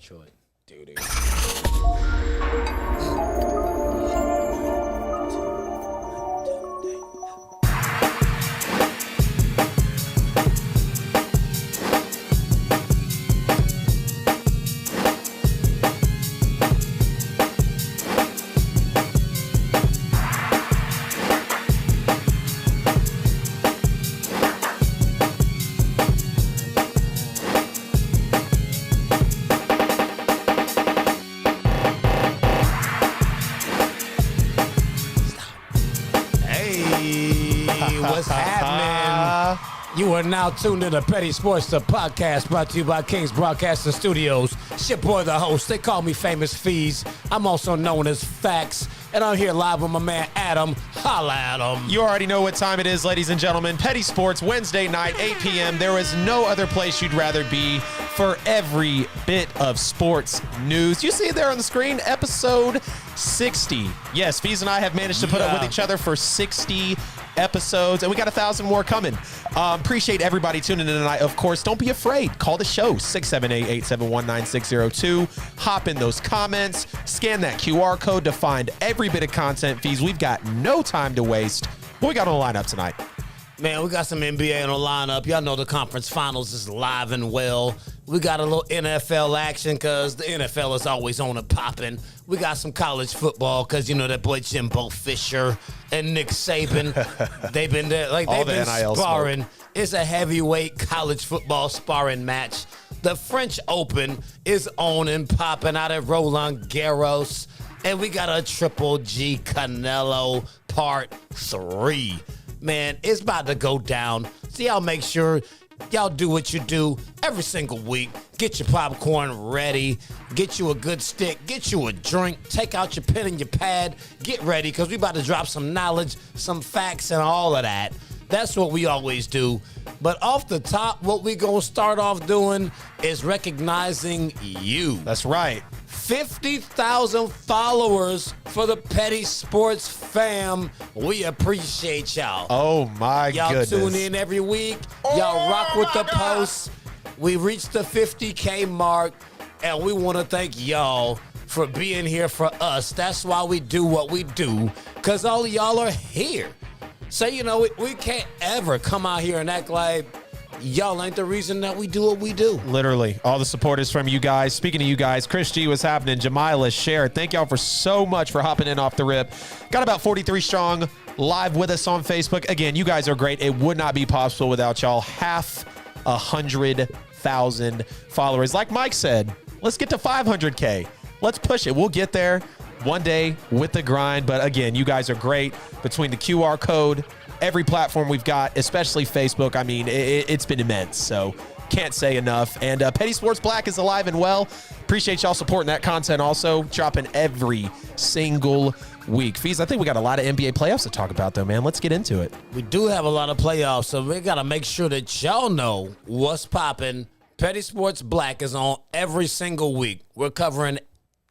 Detroit. Dude. What's happening? You are now tuned in to Petty Sportz, the podcast brought to you by KINGZ Broadcasting Studios. It's your boy, the host. They call me Famous Fees. I'm also known as Facts. And I'm here live with my man, Adam. Holla at him. You already know what time it is, ladies and gentlemen. Petty Sportz, Wednesday night, 8 p.m. There is no other place you'd rather be for every bit of sports news. You see it there on the screen, episode 60. Yes, Fees and I have managed to put up with each other for 60 episodes, and we got 1,000 more coming. Appreciate everybody tuning in tonight. Of course, don't be afraid. Call the show, 678-871-9602. Hop in those comments. Scan that QR code to find every bit of content. Fees, we've got no time to waste. What we got on the lineup tonight? Man, we got some NBA on the lineup. Y'all know the conference finals is live and well. We got a little NFL action because the NFL is always on and popping. We got some college football because, you know, that boy Jimbo Fisher and Nick Saban, they've been there. Like, they've been sparring. Smoke. It's a heavyweight college football sparring match. The French Open is on and popping out at Roland Garros. And we got a Triple G Canelo Part 3. Man, it's about to go down. So y'all make sure y'all do what you do every single week. Get your popcorn ready. Get you a good stick. Get you a drink. Take out your pen and your pad. Get ready, because we about to drop some knowledge, some facts, and all of that. That's what we always do. But off the top, what we going to start off doing is recognizing you. That's right. 50,000 followers for the Petty Sportz fam. We appreciate y'all. Oh, my goodness. Y'all tune in every week. Y'all rock with the posts. We reached the 50K mark, and we want to thank y'all for being here for us. That's why we do what we do, because all of y'all are here. So, you know, we can't ever come out here and act like y'all ain't the reason that we do what we do. Literally, all the support is from you guys. Speaking of you guys, Chris G, what's happening? Jamila, Cher, thank y'all for so much for hopping in off the rip. Got about 43 strong live with us on Facebook. Again, you guys are great. It would not be possible without y'all. 100,000 followers. Like Mike said, let's get to 500K. Let's push it. We'll get there one day with the grind. But again, you guys are great. Between the QR code, every platform we've got, especially Facebook, I mean, it's been immense. So can't say enough. And Petty Sportz Black is alive and well. Appreciate y'all supporting that content also. Dropping every single week. Fees, I think we got a lot of NBA playoffs to talk about, though, man. Let's get into it. We do have a lot of playoffs, so we got to make sure that y'all know what's popping. Petty Sportz Black is on every single week. We're covering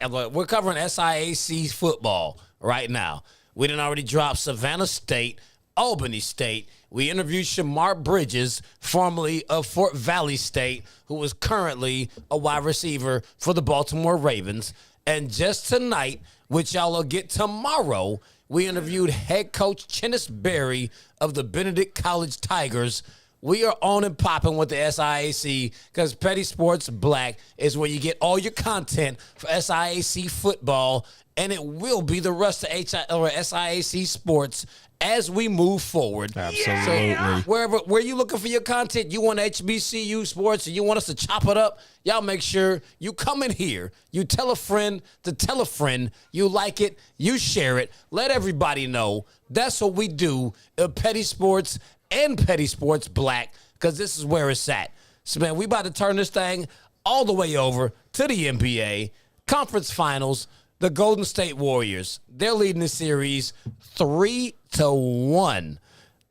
SIAC football right now. We done already dropped Savannah State, Albany State. We interviewed Shamar Bridges, formerly of Fort Valley State, who is currently a wide receiver for the Baltimore Ravens. And just tonight, which y'all will get tomorrow, we interviewed head coach Chennis Berry of the Benedict College Tigers. We are on and popping with the SIAC because Petty Sportz Black is where you get all your content for SIAC football, and it will be the rest of SIAC sports as we move forward. Absolutely. So where you looking for your content, you want HBCU sports, and you want us to chop it up, y'all make sure you come in here. You tell a friend to tell a friend. You like it, you share it. Let everybody know. That's what we do at Petty Sportz and Petty Sportz Black, because this is where it's at. So, man, we about to turn this thing all the way over to the NBA. Conference Finals, the Golden State Warriors. They're leading the series 3-1.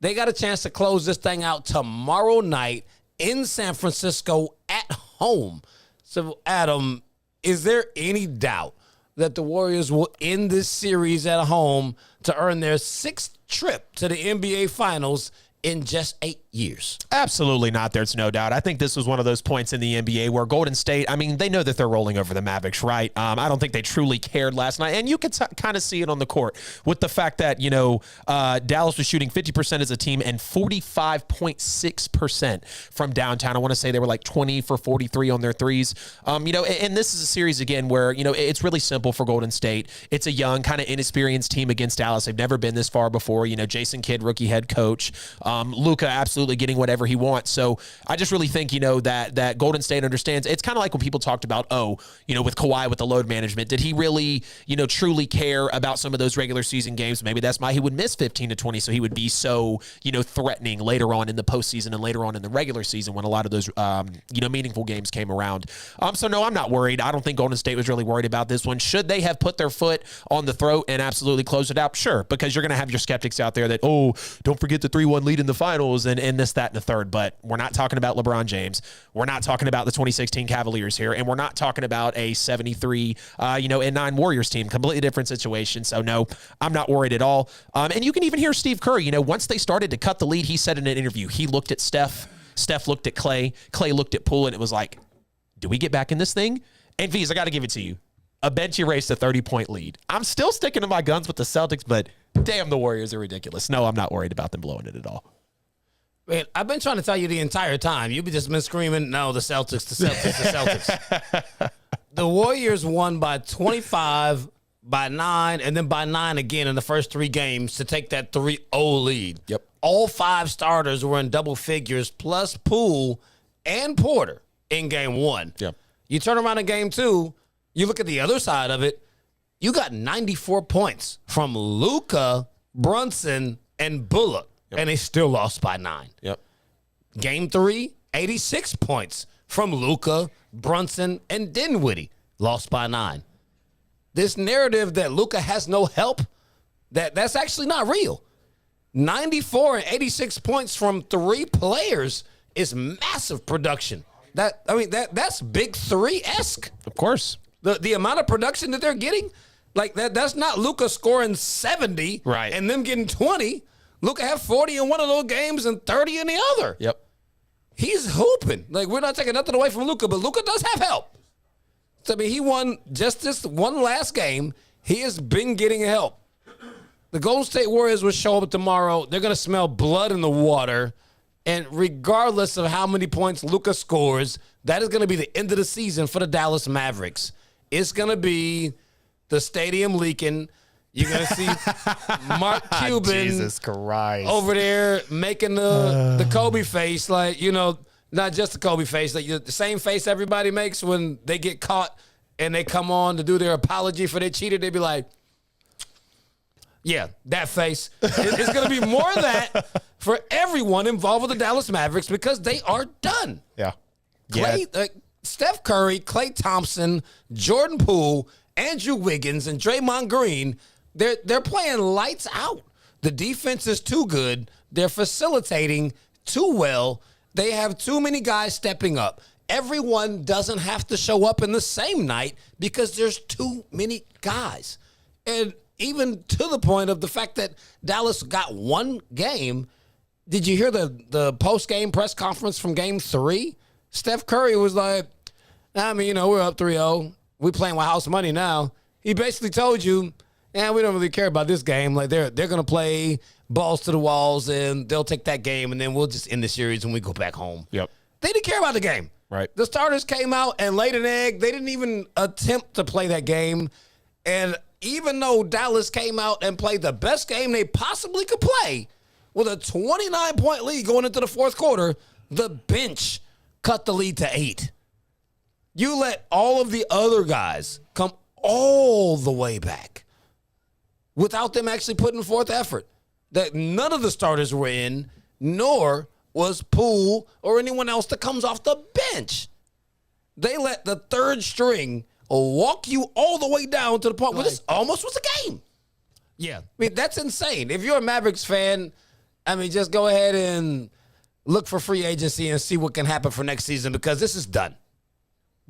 They got a chance to close this thing out tomorrow night in San Francisco at home. So, Adam, is there any doubt that the Warriors will end this series at home to earn their 6th trip to the NBA Finals in just 8 years. Absolutely not. There's no doubt. I think this was one of those points in the NBA where Golden State, I mean, they know that they're rolling over the Mavericks, right? I don't think they truly cared last night. And you could kind of see it on the court with the fact that, Dallas was shooting 50% as a team and 45.6% from downtown. I want to say they were like 20 for 43 on their threes. And this is a series again where, it's really simple for Golden State. It's a young, kind of inexperienced team against Dallas. They've never been this far before. Jason Kidd, rookie head coach. Luka absolutely getting whatever he wants. So I just really think, that Golden State understands. It's kind of like when people talked about, with Kawhi with the load management. Did he really, truly care about some of those regular season games? Maybe that's why he would miss 15 to 20. So he would be so, threatening later on in the postseason and later on in the regular season when a lot of those, meaningful games came around. So no, I'm not worried. I don't think Golden State was really worried about this one. Should they have put their foot on the throat and absolutely closed it out? Sure, because you're going to have your skeptics out there that, don't forget the 3-1 lead in the finals and this, that, and the third. But we're not talking about LeBron James. We're not talking about the 2016 Cavaliers here. And we're not talking about a 73, and 9 Warriors team. Completely different situation. So no, I'm not worried at all. And you can even hear Steve Kerr, once they started to cut the lead, he said in an interview, he looked at Steph looked at Clay looked at Poole, and it was like, do we get back in this thing? And V's, I got to give it to you. A bench erased a 30-point lead. I'm still sticking to my guns with the Celtics, but damn, the Warriors are ridiculous. No, I'm not worried about them blowing it at all. Man, I've been trying to tell you the entire time. You've just been screaming, no, the Celtics, the The Warriors won by 25, by 9, and then by 9 again in the first 3 games to take that 3-0 lead. Yep. All 5 starters were in double figures, plus Poole and Porter in game 1. Yep. You turn around in game 2, you look at the other side of it, you got 94 points from Luka, Brunson, and Bullock, and they still lost by 9. Yep. Game 3, 86 points from Luka, Brunson, and Dinwiddie, lost by 9. This narrative that Luka has no help, that's actually not real. 94 and 86 points from 3 players is massive production. That's big 3-esque. Of course. The amount of production that they're getting, like that's not Luka scoring 70 right, and them getting 20. Luka had 40 in one of those games and 30 in the other. Yep. He's hooping. Like, we're not taking nothing away from Luka, but Luka does have help. So, he won just this one last game. He has been getting help. The Golden State Warriors will show up tomorrow. They're going to smell blood in the water. And regardless of how many points Luka scores, that is going to be the end of the season for the Dallas Mavericks. It's going to be the stadium leaking. You're going to see Mark Cuban Jesus Christ. over there making the Kobe face, like, not just the Kobe face, like the same face everybody makes when they get caught and they come on to do their apology for their cheater. They be like, yeah, that face. It's going to be more of that for everyone involved with the Dallas Mavericks because they are done. Yeah. Steph Curry, Klay Thompson, Jordan Poole, Andrew Wiggins, and Draymond Green, they're playing lights out. The defense is too good. They're facilitating too well. They have too many guys stepping up. Everyone doesn't have to show up in the same night because there's too many guys. And even to the point of the fact that Dallas got one game, did you hear the post-game press conference from Game 3? Steph Curry was like, we're up 3-0. We're playing with house money now. He basically told you, we don't really care about this game. Like, they're going to play balls to the walls, and they'll take that game, and then we'll just end the series when we go back home. Yep. They didn't care about the game. Right. The starters came out and laid an egg. They didn't even attempt to play that game. And even though Dallas came out and played the best game they possibly could play with a 29-point lead going into the fourth quarter, the bench cut the lead to 8. You let all of the other guys come all the way back without them actually putting forth effort. That none of the starters were in, nor was Poole or anyone else that comes off the bench. They let the third string walk you all the way down to the point where this almost was a game. Yeah. That's insane. If you're a Mavericks fan, just go ahead and look for free agency and see what can happen for next season because this is done.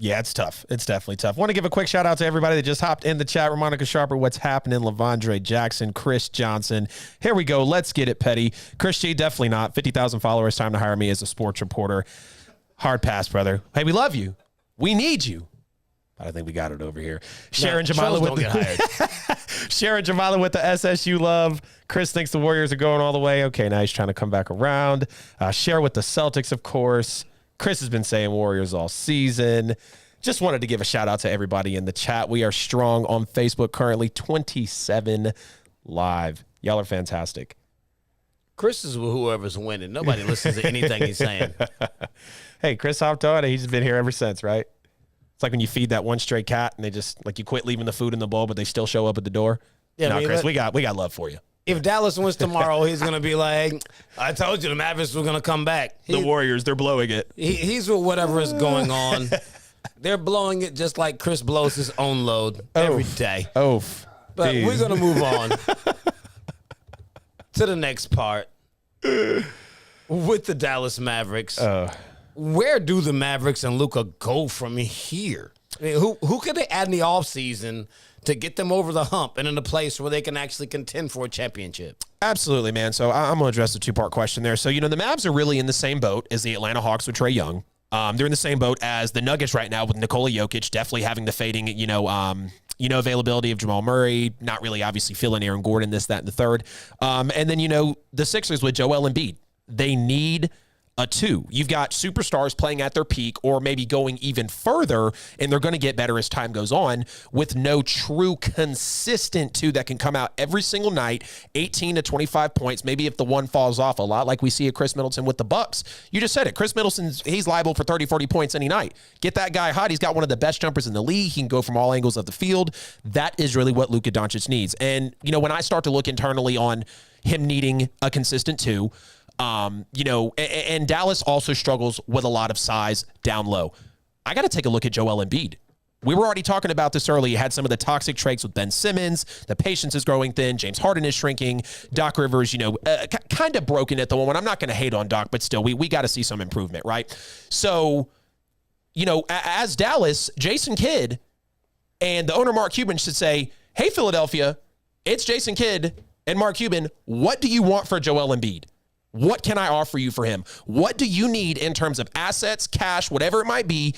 Yeah, it's tough. It's definitely tough. Want to give a quick shout out to everybody that just hopped in the chat. Monica Sharper, what's happening? Lavondre Jackson, Chris Johnson. Here we go. Let's get it, Petty. Chris G, definitely not. 50,000 followers. Time to hire me as a sports reporter. Hard pass, brother. Hey, we love you. We need you. But I think we got it over here. Sharon Jamila with Sharon Jamila with the SSU love. Chris thinks the Warriors are going all the way. Okay, now he's trying to come back around. Share with the Celtics, of course. Chris has been saying Warriors all season. Just wanted to give a shout out to everybody in the chat. We are strong on Facebook currently, 27 live. Y'all are fantastic. Chris is whoever's winning. Nobody listens to anything he's saying. Hey, Chris hopped on and he's been here ever since, right? It's like when you feed that one stray cat and they just, like, you quit leaving the food in the bowl, but they still show up at the door. Yeah, no, Chris, we got love for you. If Dallas wins tomorrow, he's going to be like, I told you the Mavericks were going to come back. The Warriors, they're blowing it. He's with whatever is going on. They're blowing it just like Chris blows his own load every day. But we're going to move on to the next part with the Dallas Mavericks. Where do the Mavericks and Luka go from here? I mean, who could they add in the offseason to get them over the hump and in a place where they can actually contend for a championship? Absolutely, man. So I'm going to address the two-part question there. So, the Mavs are really in the same boat as the Atlanta Hawks with Trae Young. They're in the same boat as the Nuggets right now with Nikola Jokic, definitely having the fading, availability of Jamal Murray, not really obviously feeling Aaron Gordon, this, that, and the third. And then, the Sixers with Joel Embiid. They need a two. You've got superstars playing at their peak or maybe going even further, and they're going to get better as time goes on with no true consistent two that can come out every single night, 18 to 25 points. Maybe if the one falls off a lot, like we see at Chris Middleton with the Bucks. You just said it. Chris Middleton's, he's liable for 30, 40 points any night. Get that guy hot. He's got one of the best jumpers in the league. He can go from all angles of the field. That is really what Luka Doncic needs. And, when I start to look internally on him needing a consistent two, and Dallas also struggles with a lot of size down low. I got to take a look at Joel Embiid. We were already talking about this early. You had some of the toxic traits with Ben Simmons. The patience is growing thin. James Harden is shrinking. Doc Rivers, kind of broken at the moment. I'm not going to hate on Doc, but still, we got to see some improvement, right? So, as Dallas, Jason Kidd and the owner, Mark Cuban, should say, hey, Philadelphia, it's Jason Kidd and Mark Cuban. What do you want for Joel Embiid? What can I offer you for him? What do you need in terms of assets, cash, whatever it might be,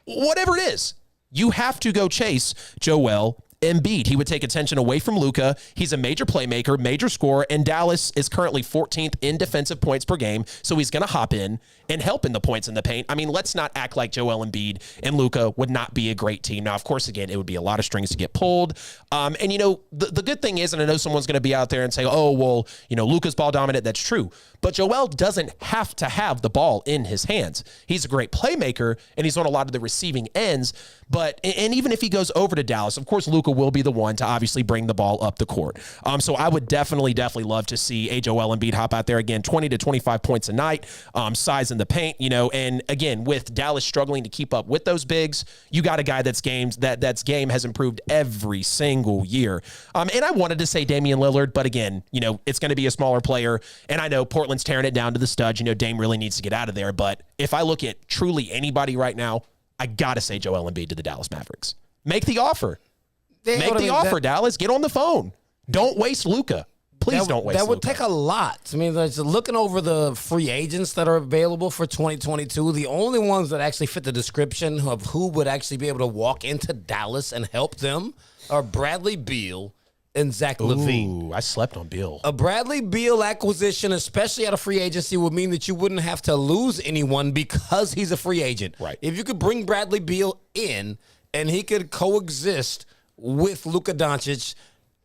whatever it is? You have to go chase Joel Embiid. He would take attention away from Luka. He's a major playmaker, major scorer, and Dallas is currently 14th in defensive points per game, so he's going to hop in and help in the points in the paint. I mean, let's not act like Joel Embiid and Luka would not be a great team. Now, of course, again, it would be a lot of strings to get pulled. The good thing is, and I know someone's going to be out there and say, oh, well, Luka's ball dominant. That's true. But Joel doesn't have to have the ball in his hands. He's a great playmaker, and he's on a lot of the receiving ends. And even if he goes over to Dallas, of course, Luka will be the one to obviously bring the ball up the court. So I would definitely love to see a Joel Embiid hop out there again, 20 to 25 points a night, size in the paint, and again, with Dallas struggling to keep up with those bigs, you got a guy that's game has improved every single year. And I wanted to say Damian Lillard, but again, it's going to be a smaller player. And I know Portland's tearing it down to the studs. Dame really needs to get out of there. But if I look at truly anybody right now, I got to say Joel Embiid to the Dallas Mavericks. Make the offer. Dallas. Get on the phone. Don't waste Luka. Please don't waste Luka. That would take a lot. I mean, looking over the free agents that are available for 2022, the only ones that actually fit the description of who would actually be able to walk into Dallas and help them are Bradley Beal and Zach LaVine. Ooh, I slept on Beal. A Bradley Beal acquisition, especially at a free agency, would mean that you wouldn't have to lose anyone because he's a free agent. Right. If you could bring Bradley Beal in and he could coexist with Luka Doncic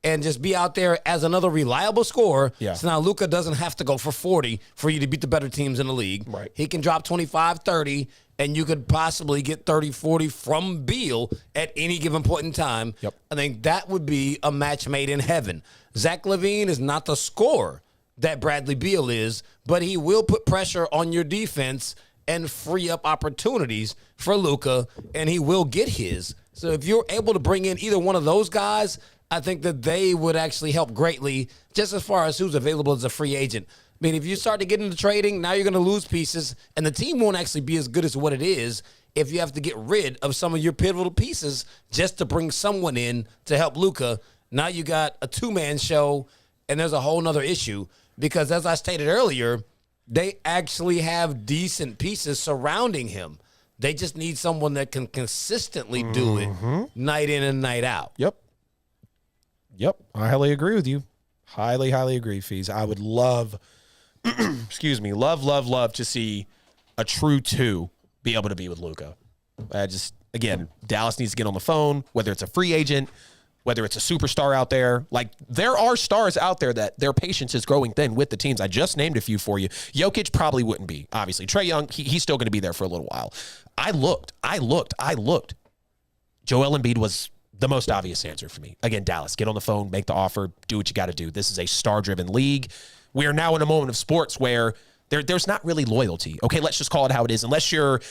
and just be out there as another reliable scorer. Yeah. So now Luka doesn't have to go for 40 for you to beat the better teams in the league. Right. He can drop 25, 30, and you could possibly get 30, 40 from Beal at any given point in time. Yep. I think that would be a match made in heaven. Zach LaVine is not the scorer that Bradley Beal is, but he will put pressure on your defense and free up opportunities for Luka, and he will get his. So if you're able to bring in either one of those guys, I think that they would actually help greatly just as far as who's available as a free agent. I mean, if you start to get into trading, now you're going to lose pieces, and the team won't actually be as good as what it is if you have to get rid of some of your pivotal pieces just to bring someone in to help Luka. Now you got a two-man show, and there's a whole nother issue because, as I stated earlier, they actually have decent pieces surrounding him. They just need someone that can consistently do it night in and night out. Yep. I highly agree with you. Highly agree, Fees. I would love, love to see a true two be able to be with Luka. Again, Dallas needs to get on the phone, whether it's a free agent, whether it's a superstar out there. Like, there are stars out there that their patience is growing thin with the teams. I just named a few for you. Jokic probably wouldn't be, obviously. Trae Young, he's still going to be there for a little while. I looked. Joel Embiid was the most obvious answer for me. Again, Dallas, get on the phone, make the offer, do what you got to do. This is a star-driven league. We are now in a moment of sports where there's not really loyalty. Okay, let's just call it how it is. Unless you're,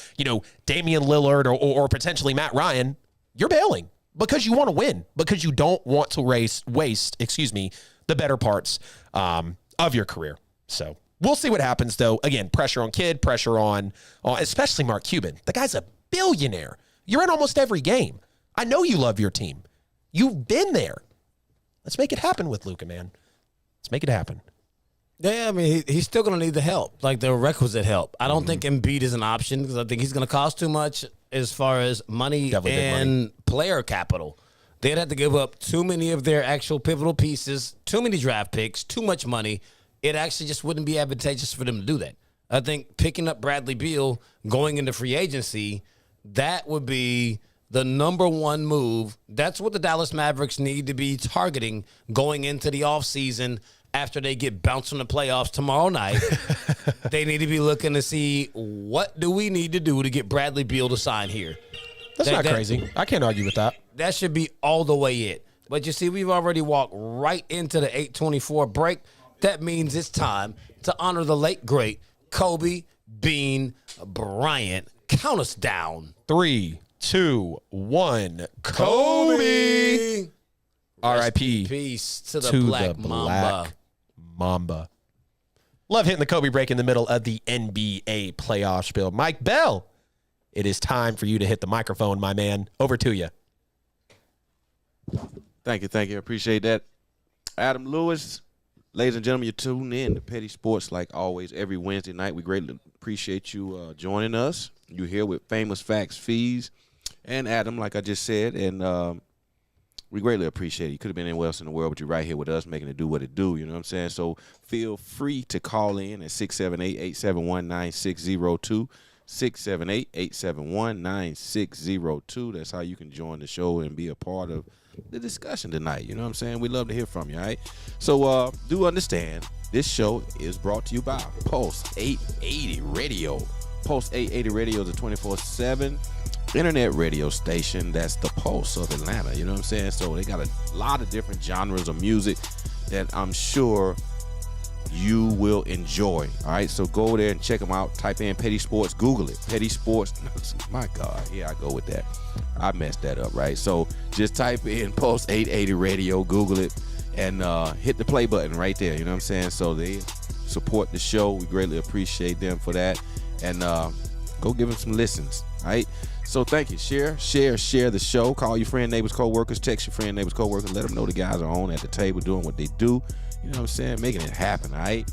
Damian Lillard or potentially Matt Ryan, you're bailing because you want to win, because you don't want to waste, the better parts of your career. So we'll see what happens, though. Again, pressure on Kidd, pressure on especially Mark Cuban. The guy's a billionaire. You're in almost every game. I know you love your team. You've been there. Let's make it happen with Luka, man. Let's make it happen. Yeah, I mean, he's still going to need the help, like the requisite help. I don't think Embiid is an option because I think he's going to cost too much as far as money and player capital. They'd have to give up too many of their actual pivotal pieces, too many draft picks, too much money. It actually just wouldn't be advantageous for them to do that. I think picking up Bradley Beal, going into free agency, that would be the number one move. That's what the Dallas Mavericks need to be targeting going into the offseason after they get bounced in the playoffs tomorrow night. They need to be looking to see what do we need to do to get Bradley Beal to sign here. That's not crazy. I can't argue with that. That should be all the way it. But you see, we've already walked right into the 8:24 break. That means it's time to honor the late, great Kobe Bean Bryant. Count us down. 3, 2, 1. Kobe. R.I.P. Peace to the Black Mamba. Love hitting the Kobe break in the middle of the NBA playoff spiel. Mike Bell, it is time for you to hit the microphone, my man. Over to you. Thank you. I appreciate that. Adam Lewis, ladies and gentlemen, you're tuned in to Petty Sports like always every Wednesday night. We greatly appreciate you joining us. You're here with Famous Facts Fees and Adam, like I just said, and we greatly appreciate it. You could have been anywhere else in the world, but you're right here with us, making it do what it do. You know what I'm saying? So feel free to call in at 678-871-9602. 678-871-9602. That's how you can join the show and be a part of the discussion tonight. You know what I'm saying? We'd love to hear from you, all right? So do understand, this show is brought to you by Pulse 880 Radio. Pulse 880 Radio is a 24/7 internet radio station that's the pulse of Atlanta. You know what I'm saying? So they got a lot of different genres of music that I'm sure you will enjoy. All right, so go there and check them out. Type in Petty Sports, Google it. Petty Sports. My God, here I go with that. I messed that up, right? So just type in Pulse 880 Radio, Google it, and hit the play button right there. You know what I'm saying? So they support the show. We greatly appreciate them for that. And go give them some listens. All right. So thank you. Share the show. Call your friend, neighbors, co-workers. Text your friend, neighbors, co-workers. Let them know the guys are on at the table doing what they do. You know what I'm saying? Making it happen, all right?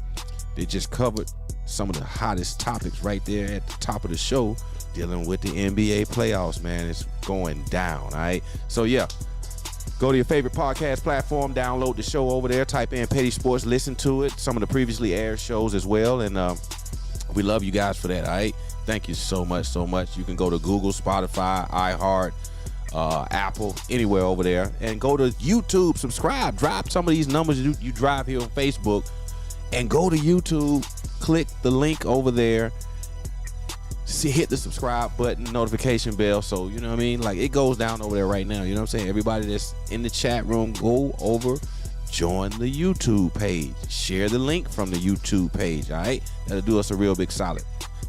They just covered some of the hottest topics right there at the top of the show dealing with the NBA playoffs, man. It's going down, all right? So, yeah, go to your favorite podcast platform, download the show over there, type in Petty Sports, listen to it, some of the previously aired shows as well, and we love you guys for that, all right? Thank you so much. You can go to Google, Spotify, iHeart, Apple, anywhere over there, and go to YouTube, subscribe, drop some of these numbers you drive here on Facebook, and go to YouTube, click the link over there, hit the subscribe button, notification bell, so you know what I mean, like it goes down over there right now. You know what I'm saying? Everybody that's in the chat room, go over, join the YouTube page, share the link from the YouTube page. All right, that'll do us a real big solid.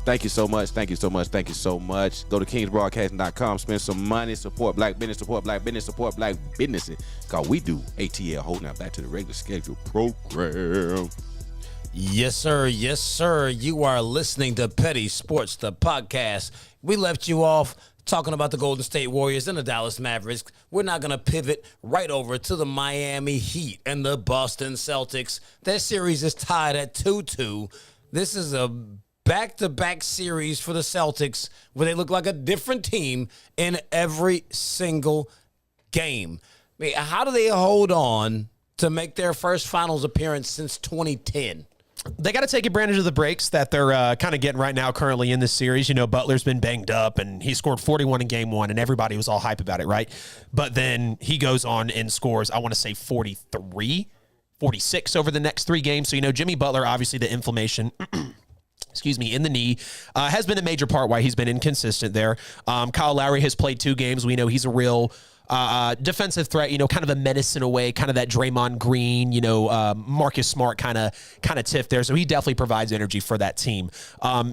Thank you so much. Go to KingsBroadcasting.com. Spend some money. Support black business. Support black businesses. Because we do ATL. Hold now back to the regular schedule program. Yes, sir. You are listening to Petty Sports, the podcast. We left you off talking about the Golden State Warriors and the Dallas Mavericks. We're not going to pivot right over to the Miami Heat and the Boston Celtics. Their series is tied at 2-2. This is a back-to-back series for the Celtics where they look like a different team in every single game. I mean, how do they hold on to make their first finals appearance since 2010? They got to take advantage of the breaks that they're kind of getting right now currently in this series. You know, Butler's been banged up, and he scored 41 in game one, and everybody was all hype about it, right? But then he goes on and scores, I want to say 43, 46 over the next 3 games. So, you know, Jimmy Butler, obviously the inflammation in the knee, has been a major part why he's been inconsistent there. Kyle Lowry has played 2 games. We know he's a real defensive threat, you know, kind of a menace in a way, kind of that Draymond Green, you know, Marcus Smart kind of tiff there. So he definitely provides energy for that team.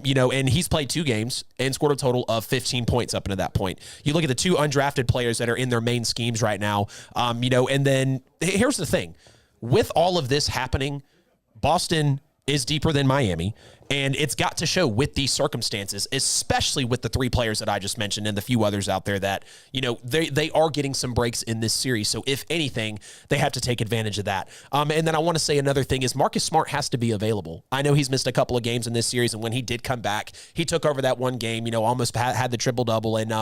You know, and he's played 2 games and scored a total of 15 points up into that point. You look at the 2 undrafted players that are in their main schemes right now, you know, and then here's the thing. With all of this happening, Boston is deeper than Miami, and it's got to show with these circumstances, especially with the 3 players that I just mentioned and the few others out there that, you know, they are getting some breaks in this series. So if anything, they have to take advantage of that. And then I want to say another thing is Marcus Smart has to be available. I know he's missed a couple of games in this series, and when he did come back, he took over that one game, you know, almost had the triple-double, and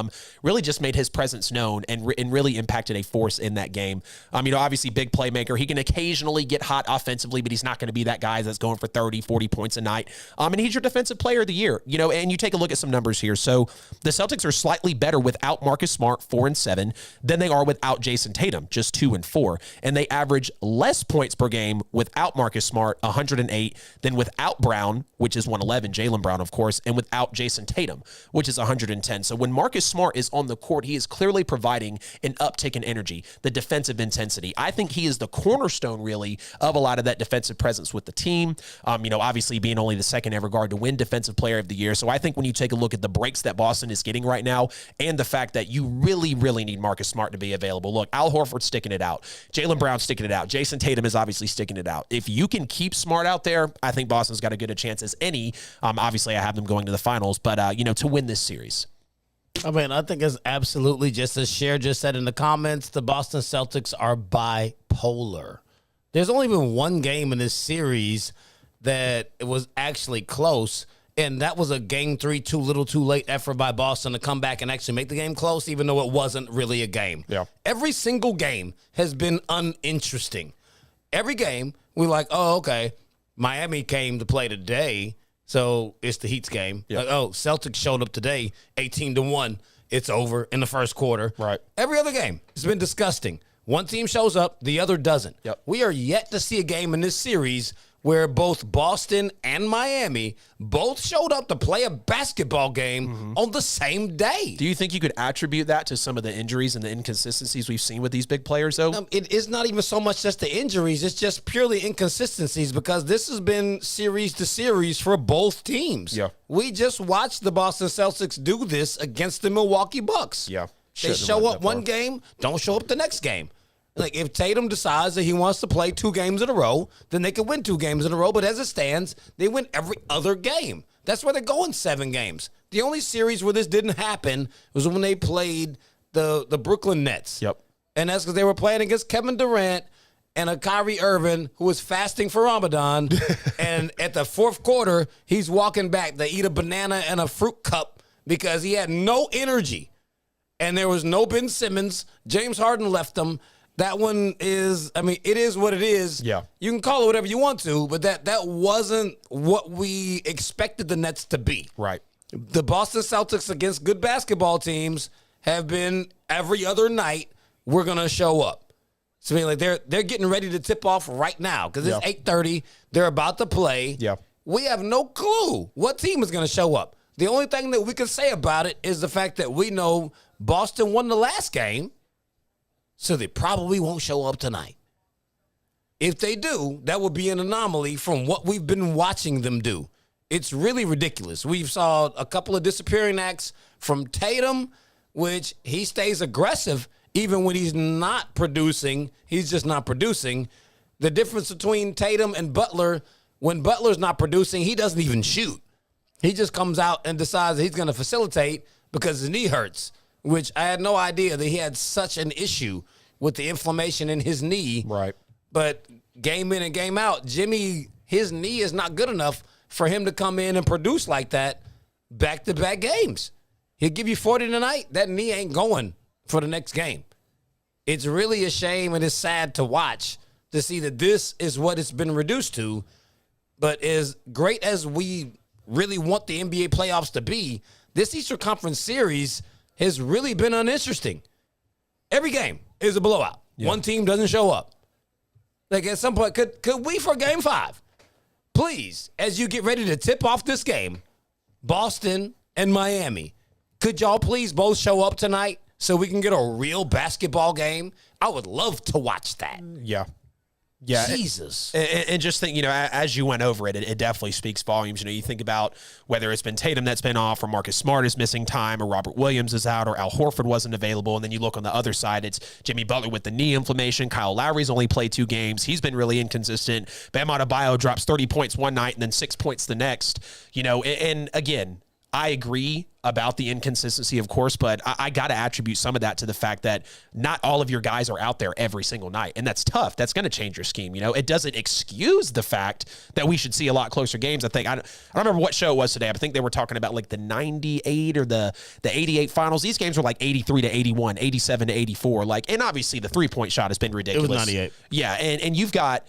really just made his presence known and really impacted a force in that game. You know, obviously big playmaker. He can occasionally get hot offensively, but he's not going to be that guy that's going for 30, 40 points a night. And he's your defensive player of the year, you know, and you take a look at some numbers here. So the Celtics are slightly better without Marcus Smart, 4-7, than they are without Jason Tatum, just 2-4. And they average less points per game without Marcus Smart, 108, than without Brown, which is 111, Jaylen Brown, of course, and without Jason Tatum, which is 110. So when Marcus Smart is on the court, he is clearly providing an uptick in energy, the defensive intensity. I think he is the cornerstone, really, of a lot of that defensive presence with the team. You know, obviously being only the second ever guard to win Defensive Player of the Year. So I think when you take a look at the breaks that Boston is getting right now and the fact that you really, really need Marcus Smart to be available. Look, Al Horford's sticking it out. Jaylen Brown's sticking it out. Jason Tatum is obviously sticking it out. If you can keep Smart out there, I think Boston's got as good a chance as any. Obviously, I have them going to the finals, but, you know, to win this series. I mean, I think it's absolutely just as Cher just said in the comments, the Boston Celtics are bipolar. There's only been 1 game in this series that it was actually close, and that was a Game 3 too little too late effort by Boston to come back and actually make the game close, even though it wasn't really a game. Yeah. Every single game has been uninteresting. Every game, we're like, oh, okay, Miami came to play today, so it's the Heat's game. Yeah. Like, oh, Celtics showed up today, 18-1. It's over in the first quarter. Right. Every other game has been disgusting. One team shows up, the other doesn't. Yep. We are yet to see a game in this series where both Boston and Miami both showed up to play a basketball game on the same day. Do you think you could attribute that to some of the injuries and the inconsistencies we've seen with these big players, though? It is not even so much just the injuries. It's just purely inconsistencies because this has been series to series for both teams. Yeah. We just watched the Boston Celtics do this against the Milwaukee Bucks. Yeah. They show up one game, don't show up the next game. Like, if Tatum decides that he wants to play 2 games in a row, then they can win 2 games in a row. But as it stands, they win every other game. That's why they're going 7 games. The only series where this didn't happen was when they played the Brooklyn Nets. Yep. And that's because they were playing against Kevin Durant and a Kyrie Irving who was fasting for Ramadan. And at the 4th quarter, he's walking back to eat a banana and a fruit cup because he had no energy. And there was no Ben Simmons. James Harden left them. That one is, I mean, it is what it is. Yeah. You can call it whatever you want to, but that wasn't what we expected the Nets to be. Right. The Boston Celtics against good basketball teams have been every other night, we're going to show up. So, I mean, like, they're getting ready to tip off right now because it's 8:30. They're about to play. Yeah. We have no clue what team is going to show up. The only thing that we can say about it is the fact that we know Boston won the last game. So they probably won't show up tonight. If they do, that would be an anomaly from what we've been watching them do. It's really ridiculous. We've saw a couple of disappearing acts from Tatum, which he stays aggressive even when he's not producing. He's just not producing. The difference between Tatum and Butler, when Butler's not producing, he doesn't even shoot. He just comes out and decides that he's going to facilitate. because his knee hurts, which I had no idea that he had such an issue with the inflammation in his knee. Right. But game in and game out, Jimmy, his knee is not good enough for him to come in and produce like that back-to-back games. He'll give you 40 tonight. That knee ain't going for the next game. It's really a shame and it's sad to watch to see that this is what it's been reduced to. But as great as we really want the NBA playoffs to be, this Eastern Conference series has really been uninteresting. Every game is a blowout. Yeah. One team doesn't show up. Like at some point, could we for Game 5, please, as you get ready to tip off this game, Boston and Miami, could y'all please both show up tonight so we can get a real basketball game? I would love to watch that. Yeah. Yeah. Jesus. And just think, as you went over it, it definitely speaks volumes. You think about whether it's been Tatum that's been off, or Marcus Smart is missing time, or Robert Williams is out, or Al Horford wasn't available. And then you look on the other side, it's Jimmy Butler with the knee inflammation. Kyle Lowry's only played 2 games. He's been really inconsistent. Bam Adebayo drops 30 points one night and then 6 points the next. And again, I agree about the inconsistency, of course, but I got to attribute some of that to the fact that not all of your guys are out there every single night, and that's tough. That's going to change your scheme. It doesn't excuse the fact that we should see a lot closer games. I don't remember what show it was today, but I think they were talking about like the 98 or the 88 finals. These games were like 83 to 81, 87 to 84. And obviously the 3-point shot has been ridiculous. It was 98. Yeah, and you've got,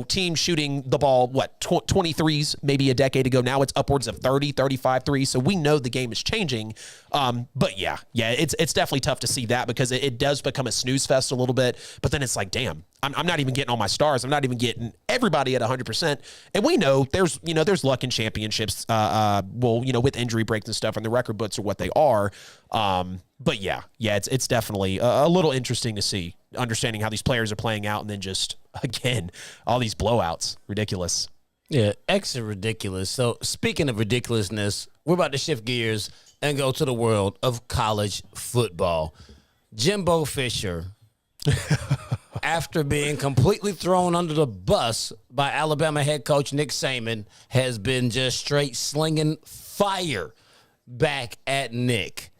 teams shooting the ball, 23s maybe a decade ago. Now it's upwards of 30, 35 threes. So we know the game is changing. But yeah, it's definitely tough to see that because it does become a snooze fest a little bit. But then it's like, damn, I'm not even getting all my stars. I'm not even getting everybody at 100%. And we know there's luck in championships. With injury breaks and stuff, and the record books are what they are. But yeah, it's definitely a little interesting to see, understanding how these players are playing out, and then just again all these blowouts, ridiculous. Yeah, extra ridiculous. So speaking of ridiculousness, we're about to shift gears and go to the world of college football. Jimbo Fisher, after being completely thrown under the bus by Alabama head coach Nick Saban, has been just straight slinging fire back at Nick.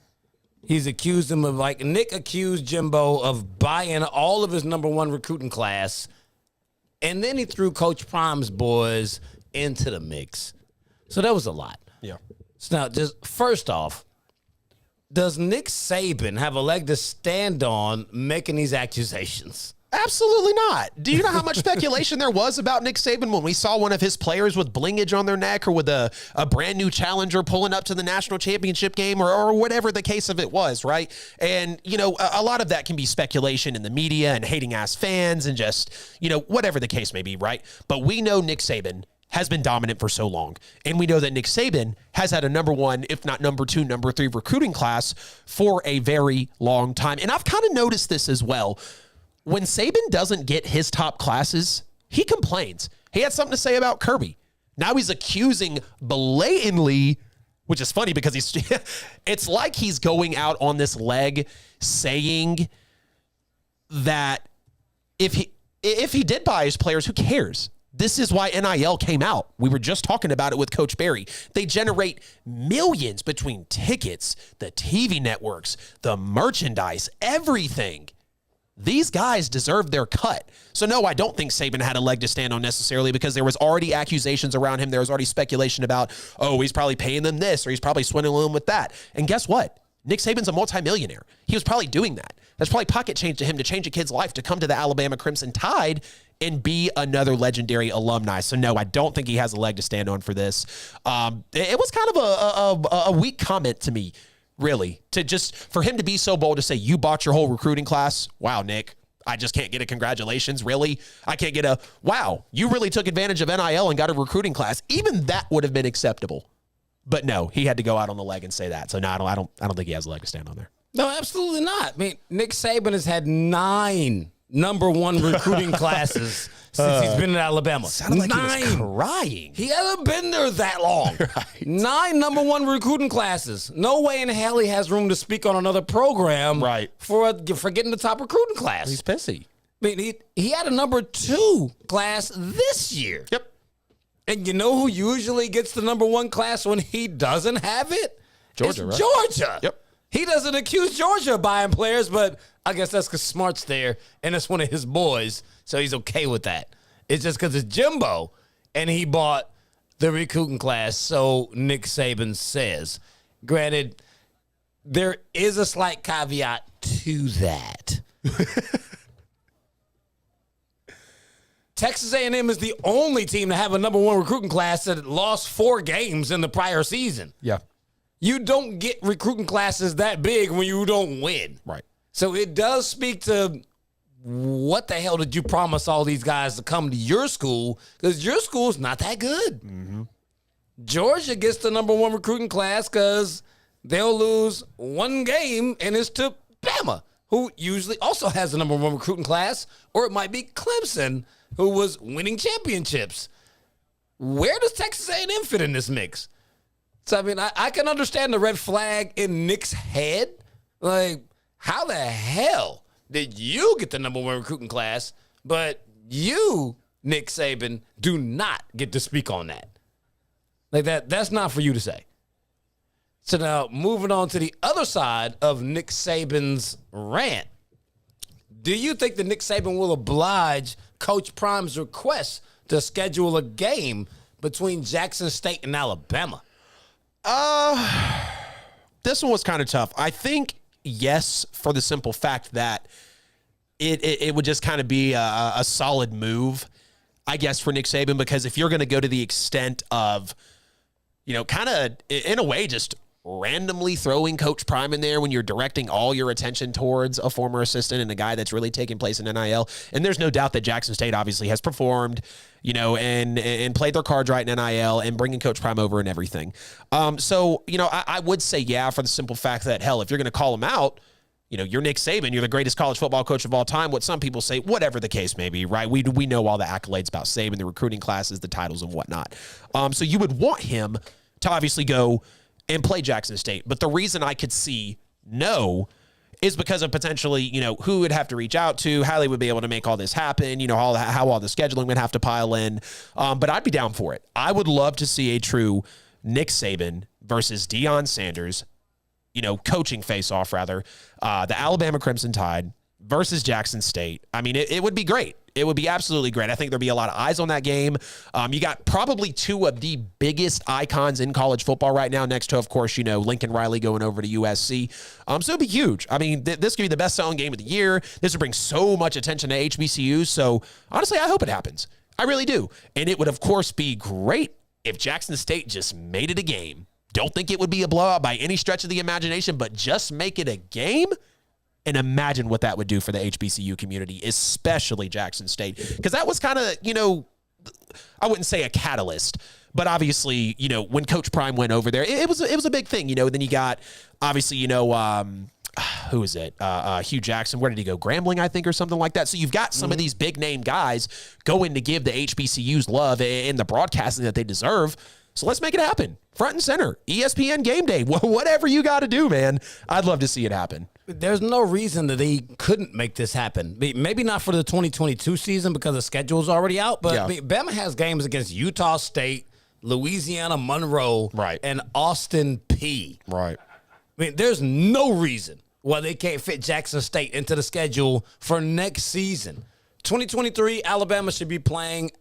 He's accused him of, Nick accused Jimbo of buying all of his number 1 recruiting class, and then he threw Coach Prime's boys into the mix. So that was a lot. Yeah. So now, just first off, does Nick Saban have a leg to stand on making these accusations? Absolutely not. Do you know how much speculation there was about Nick Saban when we saw one of his players with blingage on their neck, or with a brand new challenger pulling up to the national championship game, or whatever the case of it was, right? And, a lot of that can be speculation in the media and hating ass fans and just, whatever the case may be, right? But we know Nick Saban has been dominant for so long. And we know that Nick Saban has had a number 1, if not number 2, number 3 recruiting class for a very long time. And I've kind of noticed this as well. When Saban doesn't get his top classes, he complains. He had something to say about Kirby. Now he's accusing blatantly, which is funny because it's like he's going out on this leg saying that if he did buy his players, who cares? This is why NIL came out. We were just talking about it with Coach Barry. They generate millions between tickets, the TV networks, the merchandise, everything. These guys deserve their cut. So no, I don't think Saban had a leg to stand on necessarily, because there was already accusations around him. There was already speculation about, he's probably paying them this, or he's probably swindling them with that. And guess what? Nick Saban's a multimillionaire. He was probably doing that. That's probably pocket change to him to change a kid's life, to come to the Alabama Crimson Tide and be another legendary alumni. So no, I don't think he has a leg to stand on for this. It was kind of a weak comment to me, really, for him to be so bold to say, you bought your whole recruiting class. Wow, Nick, I just can't get a congratulations. Really? I can't get a, wow, you really took advantage of NIL and got a recruiting class. Even that would have been acceptable. But no, he had to go out on the leg and say that. So no, I don't think he has a leg to stand on there. No, absolutely not. I mean, Nick Saban has had 9 number 1 recruiting classes since he's been in Alabama. Sounded like 9. He was crying. He hasn't been there that long. Right. 9 number 1 recruiting classes. No way in hell he has room to speak on another program, right, for getting the top recruiting class. He's pissy. I mean, he had a number 2 class this year. Yep. And you know who usually gets the number 1 class when he doesn't have it? Georgia, it's right? Georgia. Yep. He doesn't accuse Georgia of buying players, but I guess that's because Smart's there, and it's one of his boys, so he's okay with that. It's just because it's Jimbo, and he bought the recruiting class, so Nick Saban says. Granted, there is a slight caveat to that. Texas A&M is the only team to have a number one recruiting class that lost 4 games in the prior season. Yeah. You don't get recruiting classes that big when you don't win. Right. So it does speak to what the hell did you promise all these guys to come to your school? Because your school's not that good. Mm-hmm. Georgia gets the number one recruiting class because they'll lose 1 game, and it's to Bama, who usually also has the number one recruiting class, or it might be Clemson, who was winning championships. Where does Texas A&M fit in this mix? So, I mean, I can understand the red flag in Nick's head. Like, how the hell did you get the number one recruiting class, but you, Nick Saban, do not get to speak on that? Like, that's not for you to say. So now, moving on to the other side of Nick Saban's rant. Do you think that Nick Saban will oblige Coach Prime's request to schedule a game between Jackson State and Alabama? This one was kind of tough. I think yes, for the simple fact that it would just kind of be a solid move, I guess, for Nick Saban, because if you're going to go to the extent of, kind of in a way just randomly throwing Coach Prime in there when you're directing all your attention towards a former assistant and a guy that's really taking place in NIL. And there's no doubt that Jackson State obviously has performed, and played their cards right in NIL and bringing Coach Prime over and everything. So, I would say, yeah, for the simple fact that, hell, if you're going to call him out, you're Nick Saban, you're the greatest college football coach of all time. What some people say, whatever the case may be, right? We know all the accolades about Saban, the recruiting classes, the titles and whatnot. So you would want him to obviously go and play Jackson State. But the reason I could see no is because of potentially, who would have to reach out to, how they would be able to make all this happen, how all the scheduling would have to pile in. But I'd be down for it. I would love to see a true Nick Saban versus Deion Sanders, coaching face-off, rather, the Alabama Crimson Tide versus Jackson State. I mean, it would be great. It would be absolutely great. I think there'd be a lot of eyes on that game. You got probably 2 of the biggest icons in college football right now, next to, of course, Lincoln Riley going over to USC. So it'd be huge. I mean, this could be the best-selling game of the year. This would bring so much attention to HBCUs. So, honestly, I hope it happens. I really do. And it would, of course, be great if Jackson State just made it a game. Don't think it would be a blowout by any stretch of the imagination, but just make it a game. And imagine what that would do for the HBCU community, especially Jackson State. Because that was kind of, I wouldn't say a catalyst, but obviously, when Coach Prime went over there, it was a big thing. Then you got, obviously, who is it? Hugh Jackson. Where did he go? Grambling, I think, or something like that. So you've got some of these big name guys going to give the HBCUs love and the broadcasting that they deserve. So let's make it happen. Front and center. ESPN game day. Whatever you got to do, man. I'd love to see it happen. There's no reason that he couldn't make this happen. Maybe not for the 2022 season because the schedule's already out, but Bama has games against Utah State, Louisiana Monroe, right, and Austin Peay. Right. I mean, there's no reason why they can't fit Jackson State into the schedule for next season. 2023, Alabama should be playing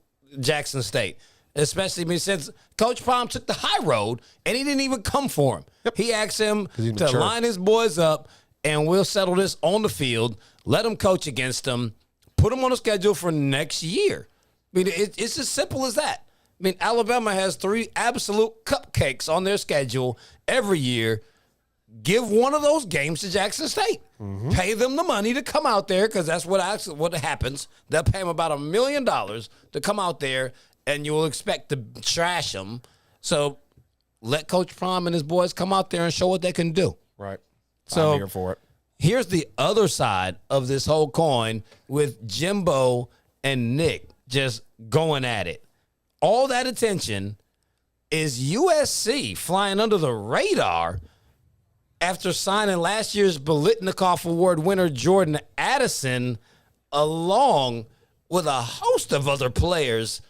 Jackson State. Especially since Coach Prime took the high road and he didn't even come for him. Yep. He asked him to line his boys up and we'll settle this on the field, let him coach against them, put him on a schedule for next year. I mean, it's as simple as that. I mean, Alabama has 3 absolute cupcakes on their schedule every year. Give one of those games to Jackson State. Mm-hmm. Pay them the money to come out there because that's what happens. They'll pay them about $1 million to come out there, and you will expect to trash them. So let Coach Prime and his boys come out there and show what they can do. Right. So I'm here for it. Here's the other side of this whole coin with Jimbo and Nick just going at it. All that attention is USC flying under the radar after signing last year's Biletnikoff Award winner Jordan Addison along with a host of other players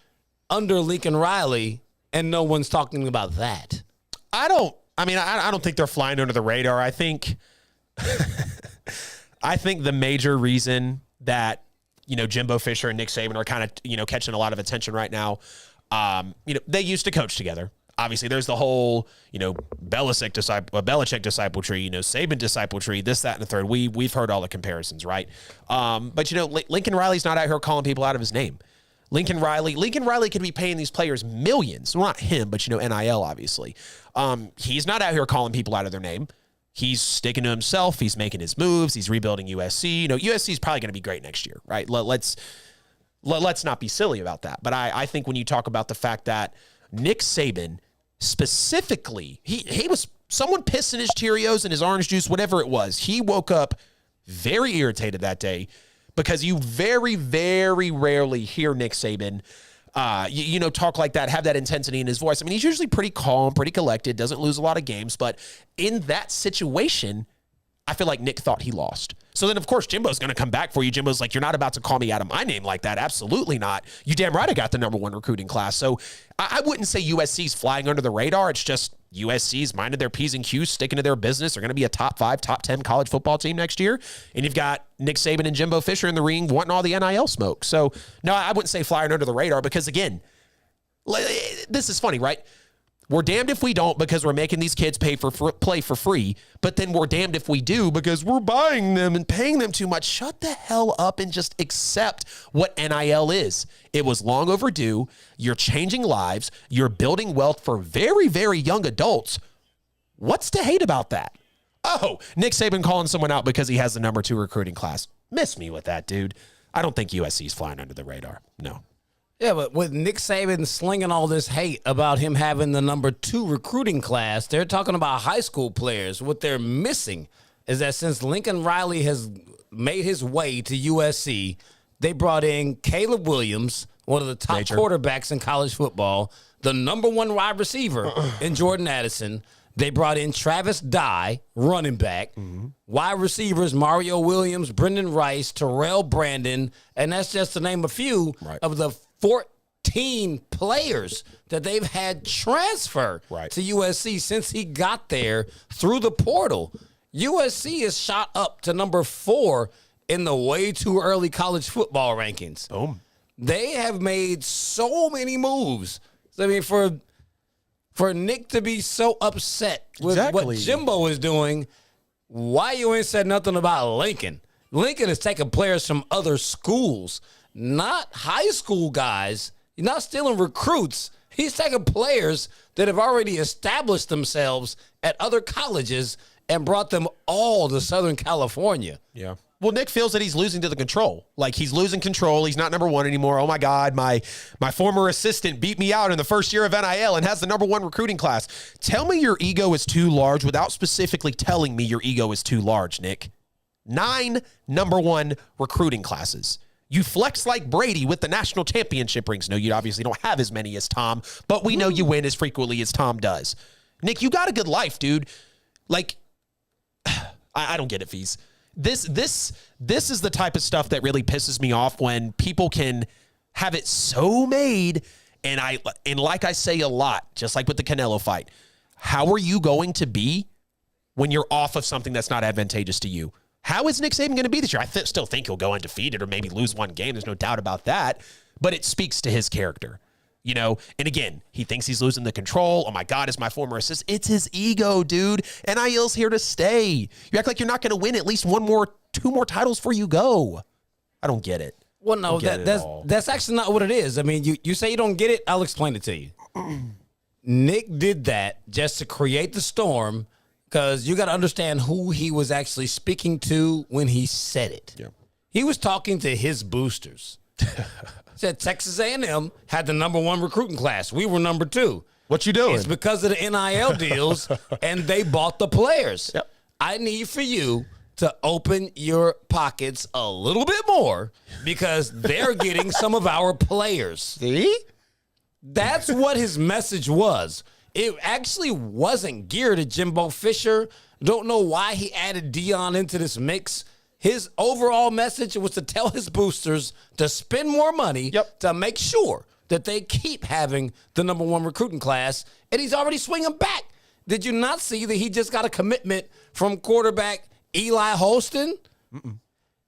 under Lincoln Riley, and no one's talking about that. I don't I mean, I don't think they're flying under the radar. I think I think the major reason that, Jimbo Fisher and Nick Saban are kind of, catching a lot of attention right now, they used to coach together. Obviously, there's the whole, Belichick disciple tree, Saban disciple tree, this, that, and the third. We've heard all the comparisons, right? But, Lincoln Riley's not out here calling people out of his name. Lincoln Riley could be paying these players millions. Well, not him, but, NIL, obviously. He's not out here calling people out of their name. He's sticking to himself. He's making his moves. He's rebuilding USC. USC is probably going to be great next year, right? Let's not be silly about that. But I think when you talk about the fact that Nick Saban specifically, he was someone pissed in his Cheerios and his orange juice, whatever it was. He woke up very irritated that day because you very, very rarely hear Nick Saban talk like that, have that intensity in his voice. I mean, he's usually pretty calm, pretty collected, doesn't lose a lot of games. But in that situation, I feel like Nick thought he lost. So then, of course, Jimbo's going to come back for you. Jimbo's like, you're not about to call me out of my name like that. Absolutely not. You damn right I got the #1 recruiting class. So I wouldn't say USC's flying under the radar. It's just USC's minded their P's and Q's, sticking to their business. They're going to be a top 5, top 10 college football team next year. And you've got Nick Saban and Jimbo Fisher in the ring wanting all the NIL smoke. So, no, I wouldn't say flying under the radar because, again, this is funny, right? We're damned if we don't because we're making these kids play for free, but then we're damned if we do because we're buying them and paying them too much. Shut the hell up and just accept what NIL is. It was long overdue. You're changing lives. You're building wealth for very, very young adults. What's to hate about that? Oh, Nick Saban calling someone out because he has the #2 recruiting class. Miss me with that, dude. I don't think USC's flying under the radar. No. Yeah, but with Nick Saban slinging all this hate about him having the #2 recruiting class, they're talking about high school players. What they're missing is that since Lincoln Riley has made his way to USC, they brought in Caleb Williams, one of the top quarterbacks in college football, the #1 wide receiver in Jordan Addison. They brought in Travis Dye, running back, wide receivers Mario Williams, Brendan Rice, Terrell Brandon, and that's just to name a few of the 14 players that they've had transfer to USC since he got there through the portal. USC is shot up to #4 in the way too early college football rankings. Boom. They have made so many moves. So, I mean, for Nick to be so upset with what Jimbo is doing, why you ain't said nothing about Lincoln? Lincoln is taking players from other schools, not high school guys. He's not stealing recruits. He's taking players that have already established themselves at other colleges and brought them all to Southern California. Yeah. Well, Nick feels that he's losing to the control. Like, he's losing control. He's not #1 anymore. Oh, my God, my former assistant beat me out in the first year of NIL and has the #1 recruiting class. Tell me your ego is too large without specifically telling me your ego is too large, Nick. 9 #1 recruiting classes. You flex like Brady with the national championship rings. No, you obviously don't have as many as Tom, but we know you win as frequently as Tom does. Nick, you got a good life, dude. Like, I don't get it, Fees. This is the type of stuff that really pisses me off when people can have it so made. And like I say a lot, just like with the Canelo fight, how are you going to be when you're off of something that's not advantageous to you? How is Nick Saban going to be this year? I still think he'll go undefeated or maybe lose one game. There's no doubt about that. But it speaks to his character, And again, he thinks he's losing the control. Oh, my God, is my former assistant. It's his ego, dude. NIL's here to stay. You act like you're not going to win at least 2 more titles before you go. I don't get it. Well, no, that's actually not what it is. I mean, you say you don't get it. I'll explain it to you. Nick did that just to create the storm. Because you got to understand who he was actually speaking to when he said it. Yeah. He was talking to his boosters. Said Texas A&M had the #1 recruiting class. We were #2. What you doing? It's because of the NIL deals, and they bought the players. Yep. I need for you to open your pockets a little bit more because they're getting some of our players. See? That's what his message was. It actually wasn't geared at Jimbo Fisher. Don't know why he added Dion into this mix. His overall message was to tell his boosters to spend more money to make sure that they keep having the #1 recruiting class. And he's already swinging back Did you not see that he just got a commitment from quarterback Eli Holston?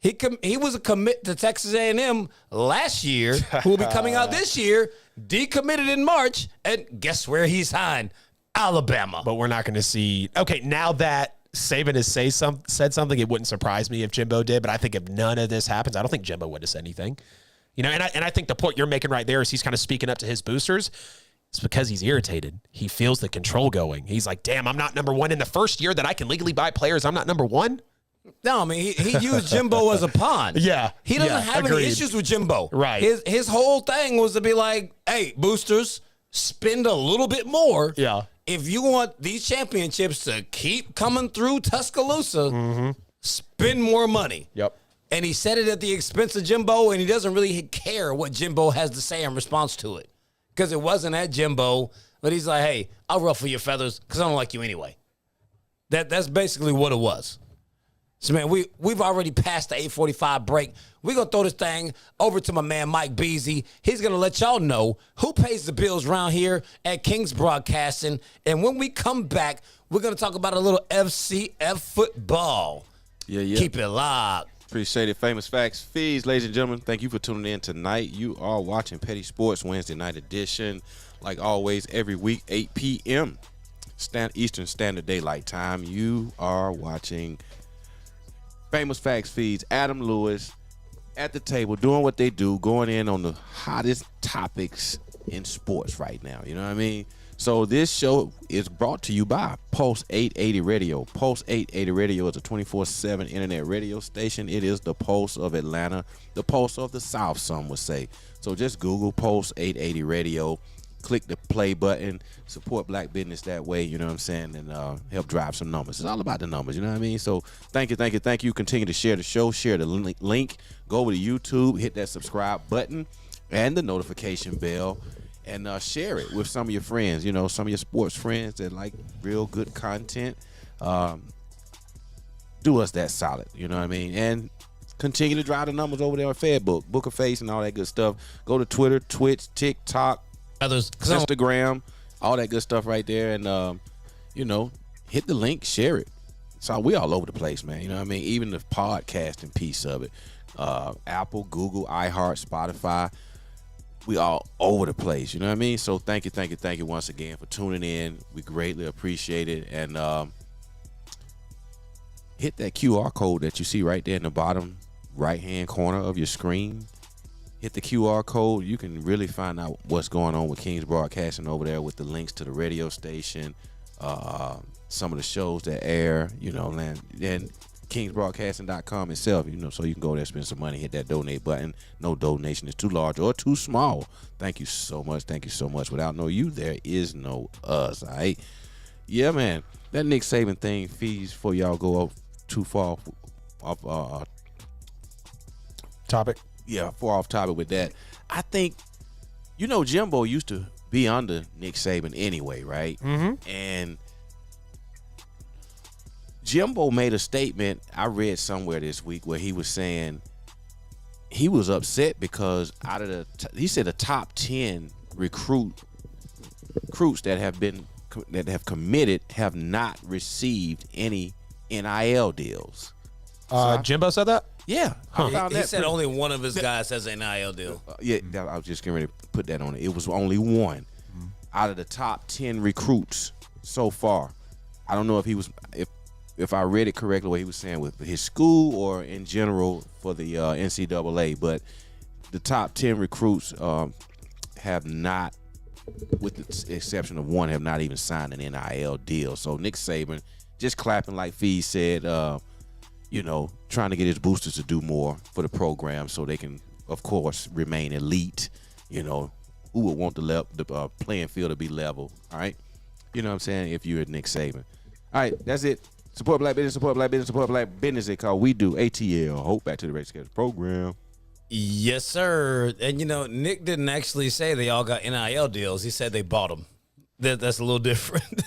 He was a commit to Texas A&M last year, who will be coming out this year, decommitted in March, and guess where he signed? Alabama. But we're not going to see. Okay, now that Saban has said something, it wouldn't surprise me if Jimbo did, but I think if none of this happens, I don't think Jimbo would have said anything. You know, and I think the point you're making right there is he's kind of speaking up to his boosters. It's because he's irritated. He feels the control going. He's like, damn, I'm not number one. In the first year that I can legally buy players, I'm not number one? No, I mean, he used Jimbo as a pawn. Yeah. He doesn't have any issues with Jimbo. Right. His whole thing was to be like, hey, boosters, spend a little bit more. Yeah. If you want these championships to keep coming through Tuscaloosa, spend more money. Yep. And he said it at the expense of Jimbo, and he doesn't really care what Jimbo has to say in response to it. Because it wasn't at Jimbo, but he's like, hey, I'll ruffle your feathers because I don't like you anyway. That's basically what it was. So, man, we've already passed the 8:45 break. We're going to throw this thing over to my man, Mike Beasley. He's going to let y'all know who pays the bills around here at KINGZ Broadcasting. And when we come back, we're going to talk about a little FCF football. Yeah. Keep it locked. Appreciate it. Famous Facts Fees, ladies and gentlemen. Thank you for tuning in tonight. You are watching Petty Sports Wednesday night edition. Like always, every week, 8 p.m. Eastern Standard Daylight Time. You are watching Famous Facts Feeds. Adam Lewis at the table doing what they do, going in on the hottest topics in sports right now. You know what I mean? So this show is brought to you by Pulse 880 Radio. Pulse 880 Radio is a 24/7 internet radio station. It is the Pulse of Atlanta, the Pulse of the South, some would say. So just Google Pulse 880 Radio, click the play button, support black business that way, you know what I'm saying, and help drive some numbers. It's all about the numbers, you know what I mean? So thank you. Continue to share the show, share the link, go over to YouTube, hit that subscribe button and the notification bell. And share it with some of your friends, you know, some of your sports friends that like real good content. Do us that solid, you know what I mean? And continue to drive the numbers over there on Facebook, Book of Face, and all that good stuff. Go to Twitter, Twitch, TikTok, Instagram, all that good stuff right there. And, you know, hit the link, share it. So we all over the place, man. You know what I mean? Even the podcasting piece of it. Apple, Google, iHeart, Spotify. We all over the place, you know what I mean? So thank you once again for tuning in. We greatly appreciate it. And hit that QR code that you see right there in the bottom right-hand corner of your screen. Hit the QR code. You can really find out what's going on with KINGZ Broadcasting over there with the links to the radio station, some of the shows that air, you know, and KingsBroadcasting.com itself, you know, so you can go there, spend some money, hit that donate button. No donation is too large or too small. Thank you so much. Without no you, there is no us, all right? Yeah, man. That Nick Saban thing, fees before y'all go up too far off Topic. Yeah, far off topic with that. I think, you know, Jimbo used to be under Nick Saban anyway, right? Mm-hmm. And Jimbo made a statement I read somewhere this week where he was saying he was upset because out of he said the top 10 recruits that have committed have not received any NIL deals. Jimbo said that? Yeah. He said only one of his guys has an NIL deal. I was just getting ready to put that on it. It was only one out of the top 10 recruits so far. I don't know if I read it correctly, what he was saying with his school or in general for the NCAA, but the top 10 recruits have not, with the exception of one, have not even signed an NIL deal. So Nick Saban just clapping like Fee said, you know, trying to get his boosters to do more for the program so they can, of course, remain elite. You know, who would want the playing field to be level, all right? You know what I'm saying, if you're Nick Saban. All right, that's it. Support black business, support black business, support black business. They call We Do ATL. Hope back to the Red Schedule program. Yes, sir. And, you know, Nick didn't actually say they all got NIL deals. He said they bought them. That's a little different.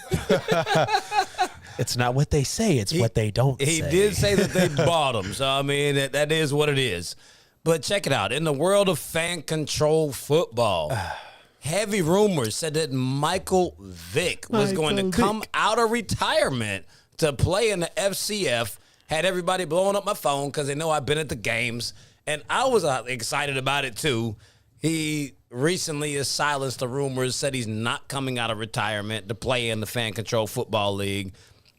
It's not what they say. It's what they don't say. He did say that they bought them. So, I mean, that is what it is. But check it out. In the world of fan-controlled football, heavy rumors said that Michael Vick was going to come out of retirement to play in the FCF. Had everybody blowing up my phone because they know I've been at the games. And I was excited about it, too. He recently has silenced the rumors, said he's not coming out of retirement to play in the Fan Control Football League.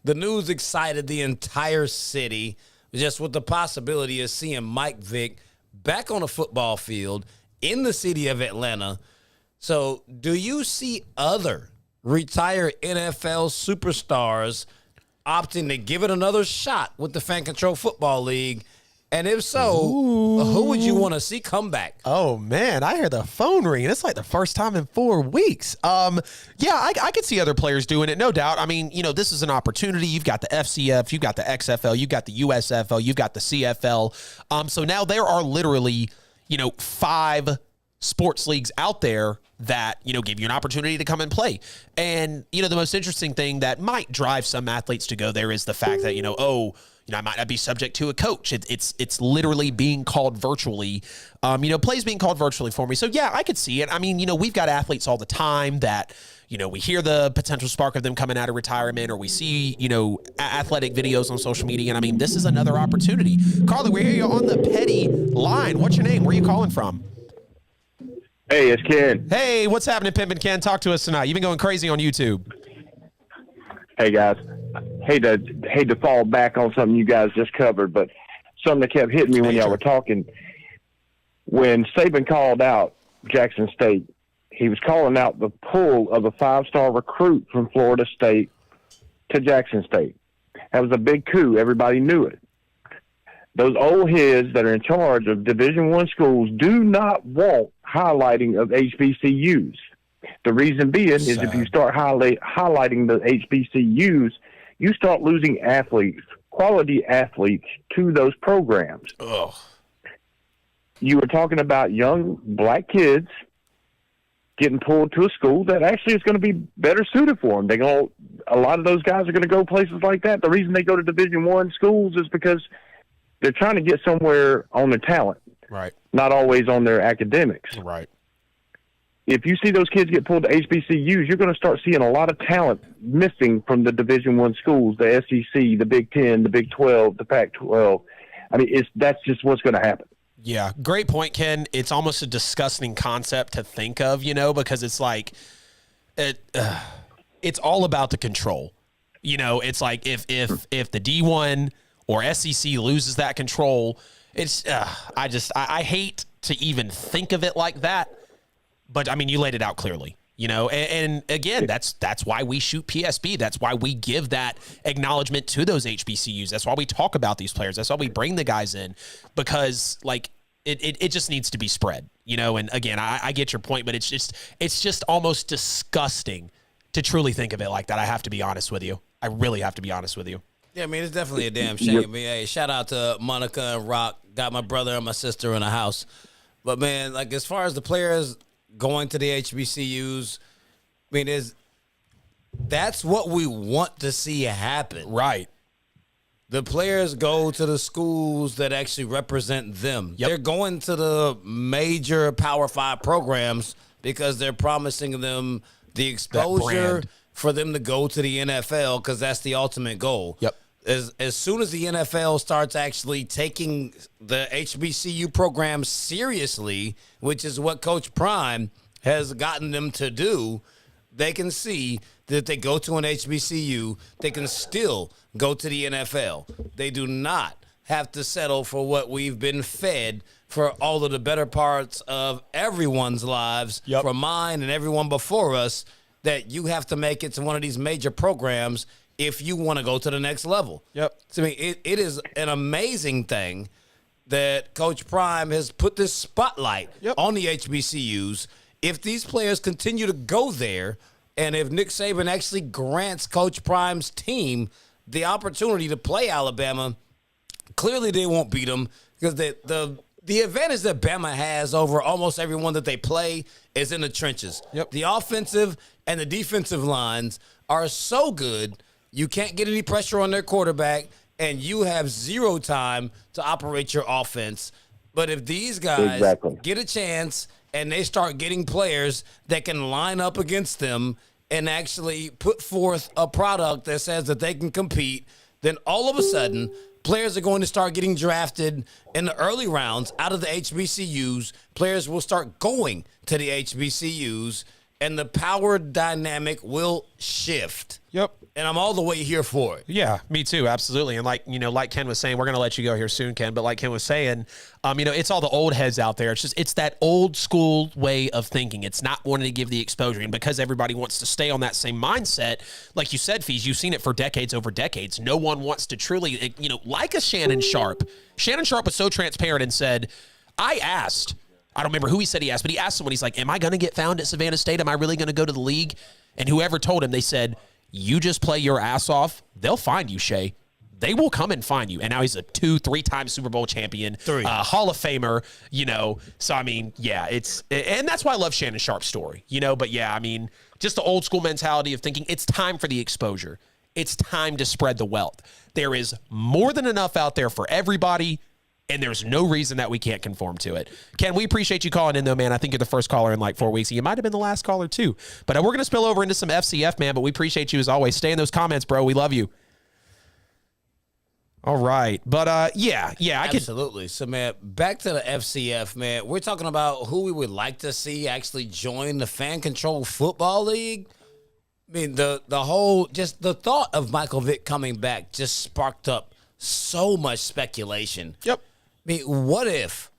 The news excited the entire city just with the possibility of seeing Mike Vick back on a football field in the city of Atlanta. So do you see other retired NFL superstars opting to give it another shot with the Fan Control Football League? And if so, who would you want to see come back? Oh, man, I hear the phone ringing. It's like the first time in 4 weeks. Yeah, I could see other players doing it, no doubt. I mean, this is an opportunity. You've got the FCF, you've got the XFL, you've got the USFL, you've got the CFL. So now there are literally, 5 sports leagues out there that, give you an opportunity to come and play. And, the most interesting thing that might drive some athletes to go there is the fact that, I might not be subject to a coach. It's literally being called virtually. Plays being called virtually for me. So, yeah, I could see it. I mean, we've got athletes all the time that, we hear the potential spark of them coming out of retirement, or we see, athletic videos on social media. And, I mean, this is another opportunity. Carly, we hear you on the Petty line. What's your name? Where are you calling from? Hey, it's Ken. Hey, what's happening, Pimpin' Ken? Talk to us tonight. You've been going crazy on YouTube. Hey, guys. Hate to fall back on something you guys just covered, but something that kept hitting me when y'all were talking. When Saban called out Jackson State, he was calling out the pull of a 5-star recruit from Florida State to Jackson State. That was a big coup. Everybody knew it. Those old heads that are in charge of Division I schools do not want highlighting of HBCUs. The reason being is if you start highlighting the HBCUs, you start losing athletes, quality athletes, to those programs. Ugh. You were talking about young black kids getting pulled to a school that actually is going to be better suited for them. A lot of those guys are going to go places like that. The reason they go to Division I schools is because they're trying to get somewhere on their talent, right? Not always on their academics, right? If you see those kids get pulled to HBCUs, you're going to start seeing a lot of talent missing from the Division I schools, the SEC, the Big 10, the Big 12, the Pac-12. I mean, that's just what's going to happen. Yeah, great point, Ken. It's almost a disgusting concept to think of, because it's like it's all about the control. It's like if the D1 or SEC loses that control, it's I hate to even think of it like that. But, I mean, you laid it out clearly, and again, that's why we shoot PSB. That's why we give that acknowledgement to those HBCUs. That's why we talk about these players. That's why we bring the guys in, because, it just needs to be spread, and again, I get your point, but it's just almost disgusting to truly think of it like that. I have to be honest with you. I really have to be honest with you. Yeah, I mean, it's definitely a damn shame. I mean, hey, shout out to Monica and Rock. Got my brother and my sister in the house. But, man, as far as the players going to the HBCUs, I mean, that's what we want to see happen. Right. The players go to the schools that actually represent them. Yep. They're going to the major Power 5 programs because they're promising them the exposure for them to go to the NFL, because that's the ultimate goal. Yep. As soon as the NFL starts actually taking the HBCU program seriously, which is what Coach Prime has gotten them to do, they can see that if they go to an HBCU, they can still go to the NFL. They do not have to settle for what we've been fed for all of the better parts of everyone's lives, for mine and everyone before us, that you have to make it to one of these major programs if you want to go to the next level. Yep. So, I mean, it is an amazing thing that Coach Prime has put this spotlight on the HBCUs. If these players continue to go there, and if Nick Saban actually grants Coach Prime's team the opportunity to play Alabama, clearly they won't beat them, because the advantage that Bama has over almost everyone that they play is in the trenches. Yep. The offensive and the defensive lines are so good, you can't get any pressure on their quarterback, and you have zero time to operate your offense. But if these guys get a chance and they start getting players that can line up against them and actually put forth a product that says that they can compete, then all of a sudden, players are going to start getting drafted in the early rounds out of the HBCUs. Players will start going to the HBCUs, and the power dynamic will shift. Yep. And I'm all the way here for it. Yeah, me too. Absolutely. And like Ken was saying, we're going to let you go here soon, Ken, but like Ken was saying, it's all the old heads out there. It's that old school way of thinking. It's not wanting to give the exposure. And because everybody wants to stay on that same mindset, like you said, Fees, you've seen it for decades over decades. No one wants to truly, like a Shannon Sharp. Shannon Sharp was so transparent and said, I don't remember who he said he asked, but he asked someone, he's like, am I going to get found at Savannah State? Am I really going to go to the league? And whoever told him, they said, you just play your ass off, they'll find you, Shay. They will come and find you. And now he's a 2-3-time Super Bowl champion, Hall of Famer, So, and that's why I love Shannon Sharp's story, But, just the old school mentality of thinking it's time for the exposure. It's time to spread the wealth. There is more than enough out there for everybody, and there's no reason that we can't conform to it. Ken, we appreciate you calling in, though, man. I think you're the first caller in like 4 weeks. You might have been the last caller, too. But we're going to spill over into some FCF, man, but we appreciate you as always. Stay in those comments, bro. We love you. All right. But, Absolutely. So, man, back to the FCF, man. We're talking about who we would like to see actually join the Fan Control Football League. I mean, the whole, just the thought of Michael Vick coming back just sparked up so much speculation. Yep. I mean, what if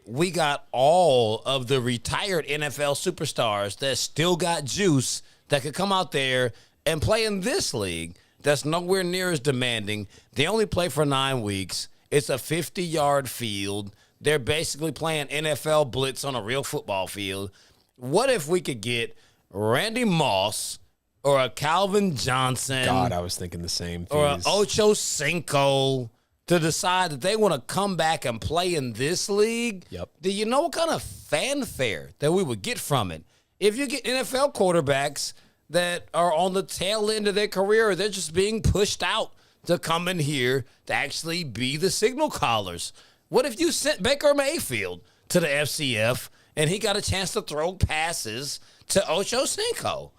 we got all of the retired NFL superstars that still got juice that could come out there and play in this league that's nowhere near as demanding? They only play for 9 weeks. It's a 50-yard field. They're basically playing NFL blitz on a real football field. What if we could get Randy Moss or a Calvin Johnson? God, I was thinking the same thing. Or an Ocho Cinco to decide that they want to come back and play in this league. Yep. Do you know what kind of fanfare that we would get from it? If you get NFL quarterbacks that are on the tail end of their career, or they're just being pushed out to come in here to actually be the signal callers. What if you sent Baker Mayfield to the FCF and he got a chance to throw passes to Ocho Cinco?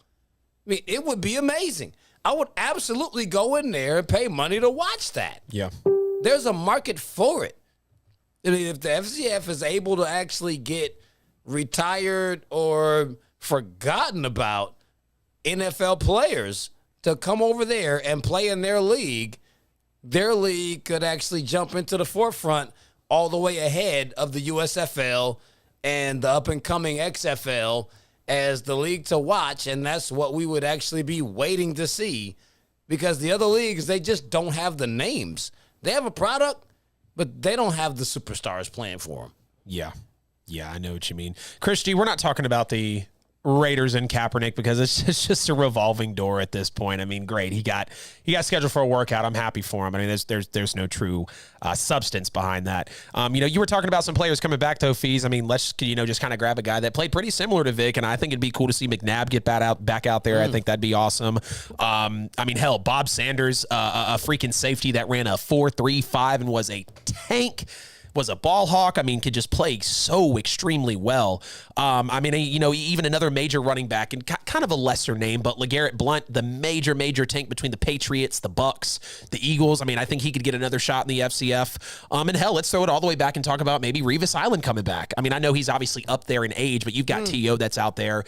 I mean, it would be amazing. I would absolutely go in there and pay money to watch that. Yeah. There's a market for it. I mean, if the FCF is able to actually get retired or forgotten about NFL players to come over there and play in their league could actually jump into the forefront all the way ahead of the USFL and the up-and-coming XFL as the league to watch, and that's what we would actually be waiting to see, because the other leagues, they just don't have the names. They have a product, but they don't have the superstars playing for them. Yeah. Yeah, I know what you mean. Christy, we're not talking about the Raiders and Kaepernick because it's just a revolving door at this point. I mean, great. He got scheduled for a workout. I'm happy for him. I mean, there's no true substance behind that. You were talking about some players coming back though, Fees. I mean, let's just kind of grab a guy that played pretty similar to Vick, and I think it'd be cool to see McNabb get back out there. I think that'd be awesome. I mean, hell, Bob Sanders, a freaking safety that ran a 4.35 and was a tank. Was a ball hawk. I mean, could just play so extremely well. I mean, even another major running back and kind of a lesser name, but LeGarrette Blount, the major tank between the Patriots, the Bucks, the Eagles. I mean, I think he could get another shot in the FCF. And hell, let's throw it all the way back and talk about maybe Revis Island coming back. I mean, I know he's obviously up there in age, but you've got T.O. that's out there.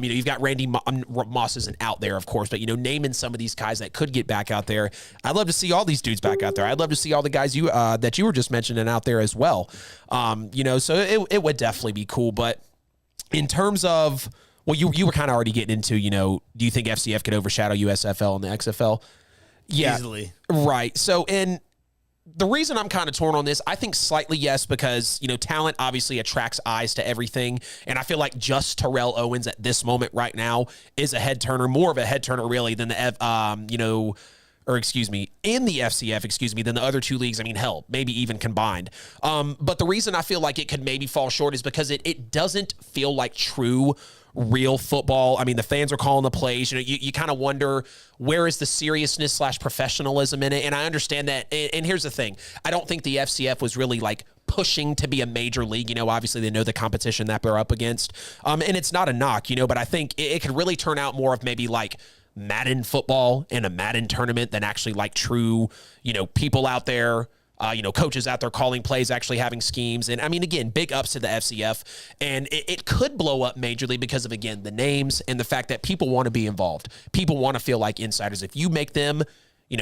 You've got Randy Moss isn't out there, of course, but naming some of these guys that could get back out there. I'd love to see all these dudes back out there. I'd love to see all the guys that you were just mentioning out there as well. So it would definitely be cool. But in terms of, well, you were kind of already getting into, do you think FCF could overshadow USFL and the XFL? Yeah, easily. Right. So, and the reason I'm kind of torn on this, I think slightly yes, because, talent obviously attracts eyes to everything. And I feel like just Terrell Owens at this moment right now is a head turner, more of a head turner really than the, in the FCF, than the other two leagues. I mean, hell, maybe even combined. But the reason I feel like it could maybe fall short is because it doesn't feel like true, real football. I mean, the fans are calling the plays. You kind of wonder, where is the seriousness / professionalism in it? And I understand that. And here's the thing. I don't think the FCF was really like pushing to be a major league. Obviously they know the competition that they're up against. And it's not a knock, but I think it could really turn out more of maybe like Madden football in a Madden tournament than actually like true, people out there, coaches out there calling plays, actually having schemes. And I mean, again, big ups to the FCF. And it could blow up majorly because of, again, the names and the fact that people want to be involved. People want to feel like insiders. If you make them,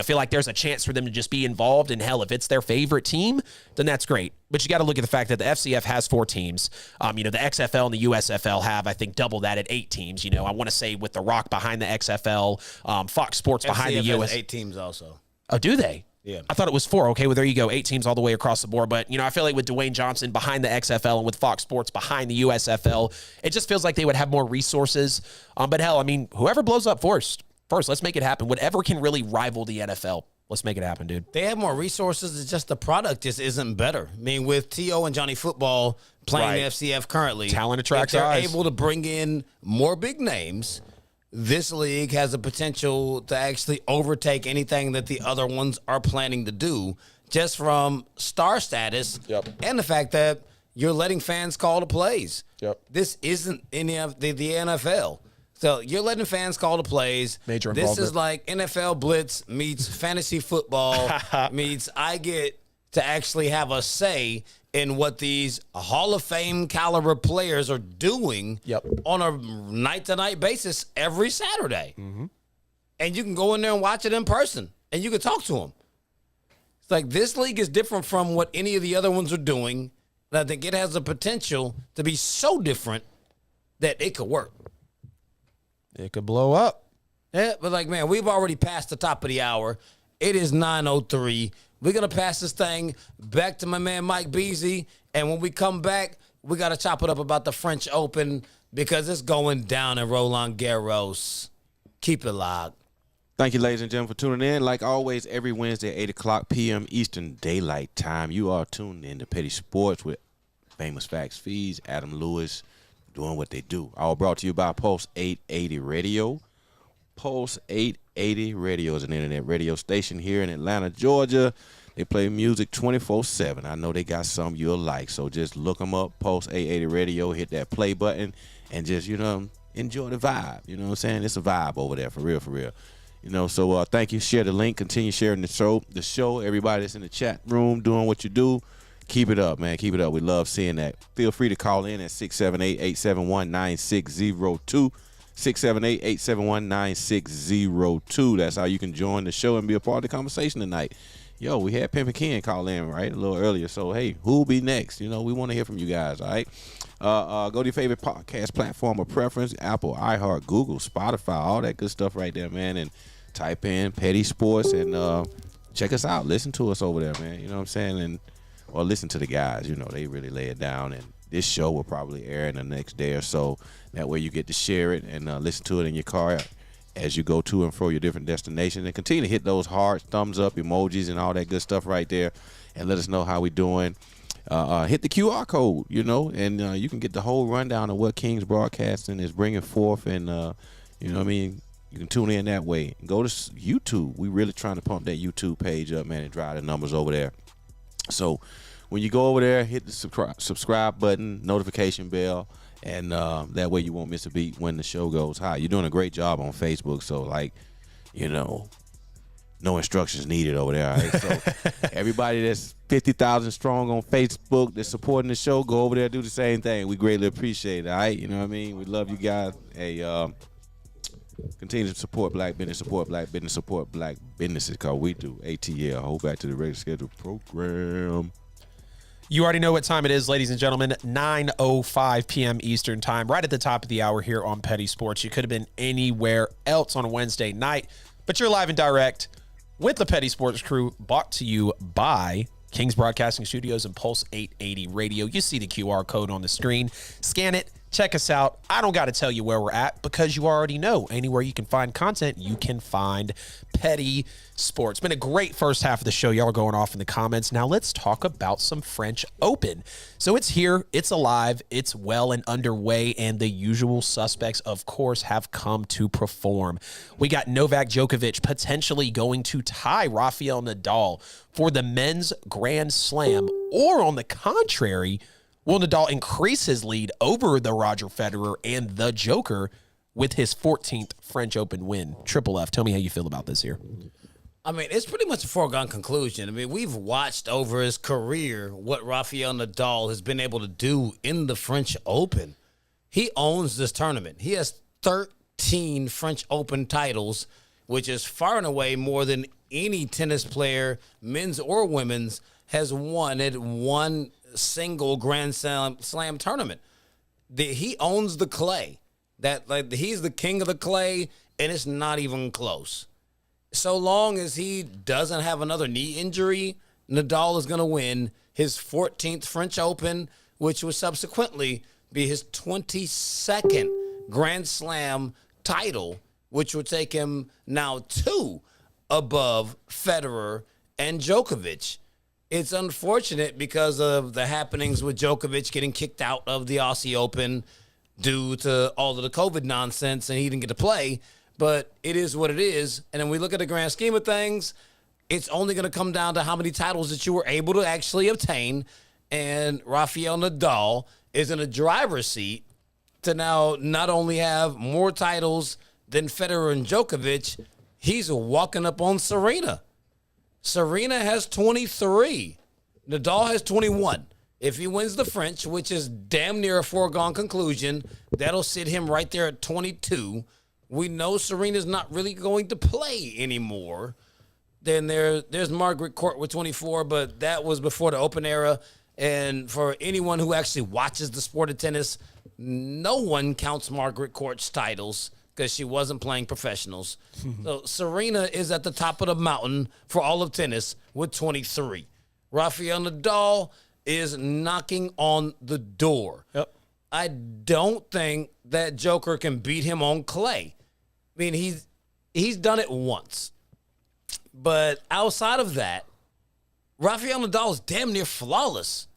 feel like there's a chance for them to just be involved, and hell, if it's their favorite team, then that's great. But you got to look at the fact that the FCF has 4 teams. The XFL and the USFL have, I think, double that at 8 teams. I want to say with The Rock behind the XFL, Fox Sports behind the US. Has 8 teams also. Oh, do they? Yeah. I thought it was 4. Okay, well, there you go. 8 teams all the way across the board. But, I feel like with Dwayne Johnson behind the XFL and with Fox Sports behind the USFL, it just feels like they would have more resources. But hell, I mean, whoever blows up first, let's make it happen. Whatever can really rival the NFL, let's make it happen, dude. They have more resources. It's just the product just isn't better. I mean, with T.O. and Johnny Football playing the FCF currently, talent attracts if they're eyes. able to bring in more big names, this league has the potential to actually overtake anything that the other ones are planning to do, just from star status and the fact that you're letting fans call the plays. This isn't any of the NFL. So you're letting fans call the plays. Major This involvement. is like NFL Blitz meets fantasy football meets I get to actually have a say in what these Hall of Fame caliber players are doing on a night-to-night basis every Saturday. And you can go in there and watch it in person, and you can talk to them. It's like this league is different from what any of the other ones are doing. And I think it has the potential to be so different that it could work. It could blow up. Yeah, but like, man, we've already passed the top of the hour. It is 9:03. We're going to pass this thing back to my man Mike Beasley. And when we come back, we got to chop it up about the French Open because it's going down in Roland Garros. Keep it locked. Thank you, ladies and gentlemen, for tuning in. Like always, every Wednesday at 8 o'clock p.m. Eastern Daylight Time, you are tuned in to Petty Sports with Famous Facts Fees, Adam Lewis, doing what they do. All brought to you by Pulse 880 Radio. Pulse 880 Radio is an internet radio station here in Atlanta, Georgia. They play music 24/7. I know they got some you'll like, so just look them up, Pulse 880 Radio, hit that play button, and just, enjoy the vibe. You know what I'm saying? It's a vibe over there, for real, for real. So thank you. Share the link. Continue sharing the show. Everybody that's in the chat room doing what you do, keep it up, man. Keep it up. We love seeing that. Feel free to call in at 678-871-9602. 678-871-9602. That's how you can join the show and be a part of the conversation tonight. Yo, we had Pimp and Ken call in, right, a little earlier. So, hey, who'll be next? We want to hear from you guys, all right? Go to your favorite podcast platform of preference, Apple, iHeart, Google, Spotify, all that good stuff right there, man. And type in Petty Sports and check us out. Listen to us over there, man. You know what I'm saying? Or listen to the guys. They really lay it down. And this show will probably air in the next day or so. That way you get to share it and listen to it in your car as you go to and fro your different destinations. And continue to hit those hard thumbs up emojis and all that good stuff right there. And let us know how we doing. Hit the QR code, and you can get the whole rundown of what King's Broadcasting is bringing forth. And, you can tune in that way. Go to YouTube. We really trying to pump that YouTube page up, man, and drive the numbers over there. So when you go over there, hit the subscribe button, notification bell, and that way you won't miss a beat when the show goes high. You're doing a great job on Facebook, so no instructions needed over there. All right? So everybody that's 50,000 strong on Facebook that's supporting the show, go over there, do the same thing. We greatly appreciate it. All right, you know what I mean? We love you guys. Hey, continue to support black business, support black businesses, because we do. ATL. Hold back to the regular scheduled program. You already know what time it is, ladies and gentlemen. 9:05 p.m. Eastern time, right at the top of the hour here on Petty Sports. You could have been anywhere else on a Wednesday night, but you're live and direct with the Petty Sports crew, brought to you by King's Broadcasting Studios and Pulse 880 Radio. You see the QR code on the screen. Scan it. Check us out. I don't got to tell you where we're at because you already know. Anywhere you can find content, you can find Petty Sports. Been a great first half of the show. Y'all are going off in the comments. Now let's talk about some French Open. So it's here. It's alive. It's well and underway. And the usual suspects, of course, have come to perform. We got Novak Djokovic potentially going to tie Rafael Nadal for the men's Grand Slam. Or on the contrary, will Nadal increase his lead over the Roger Federer and the Joker with his 14th French Open win? Triple F, tell me how you feel about this here. I mean, it's pretty much a foregone conclusion. I mean, we've watched over his career what Rafael Nadal has been able to do in the French Open. He owns this tournament. He has 13 French Open titles, which is far and away more than any tennis player, men's or women's, has won at one single Grand Slam tournament. He owns the clay. He's the king of the clay, and it's not even close. So long as he doesn't have another knee injury, Nadal is going to win his 14th French Open, which would subsequently be his 22nd Grand Slam title, which would take him now 2 above Federer and Djokovic. It's unfortunate because of the happenings with Djokovic getting kicked out of the Aussie Open due to all of the COVID nonsense, and he didn't get to play. But it is what it is. And then we look at the grand scheme of things, it's only going to come down to how many titles that you were able to actually obtain. And Rafael Nadal is in a driver's seat to now not only have more titles than Federer and Djokovic, he's walking up on Serena. Serena has 23. Nadal has 21. If he wins the French, which is damn near a foregone conclusion, that'll sit him right there at 22. We know Serena's not really going to play anymore. Then there's Margaret Court with 24, but that was before the Open era. And for anyone who actually watches the sport of tennis, no one counts Margaret Court's titles because she wasn't playing professionals. So Serena is at the top of the mountain for all of tennis with 23. Rafael Nadal is knocking on the door. Yep. I don't think that Joker can beat him on clay. I mean, he's done it once. But outside of that, Rafael Nadal is damn near flawless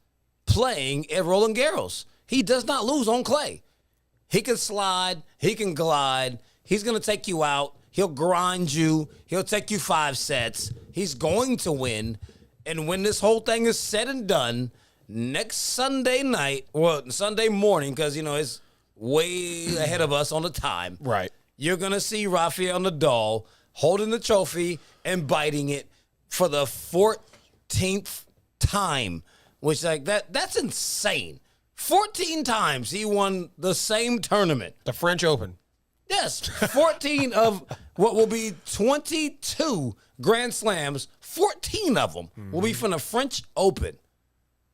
playing at Roland Garros. He does not lose on clay. He can slide. He can glide. He's going to take you out. He'll grind you. He'll take you 5 sets. He's going to win. And when this whole thing is said and done, next Sunday night, or Sunday morning, because, it's way ahead of us on the time. Right. You're going to see Rafael Nadal holding the trophy and biting it for the 14th time, which that's insane. 14 times he won the same tournament. The French Open. Yes, 14 of what will be 22 Grand Slams, 14 of them will be from the French Open.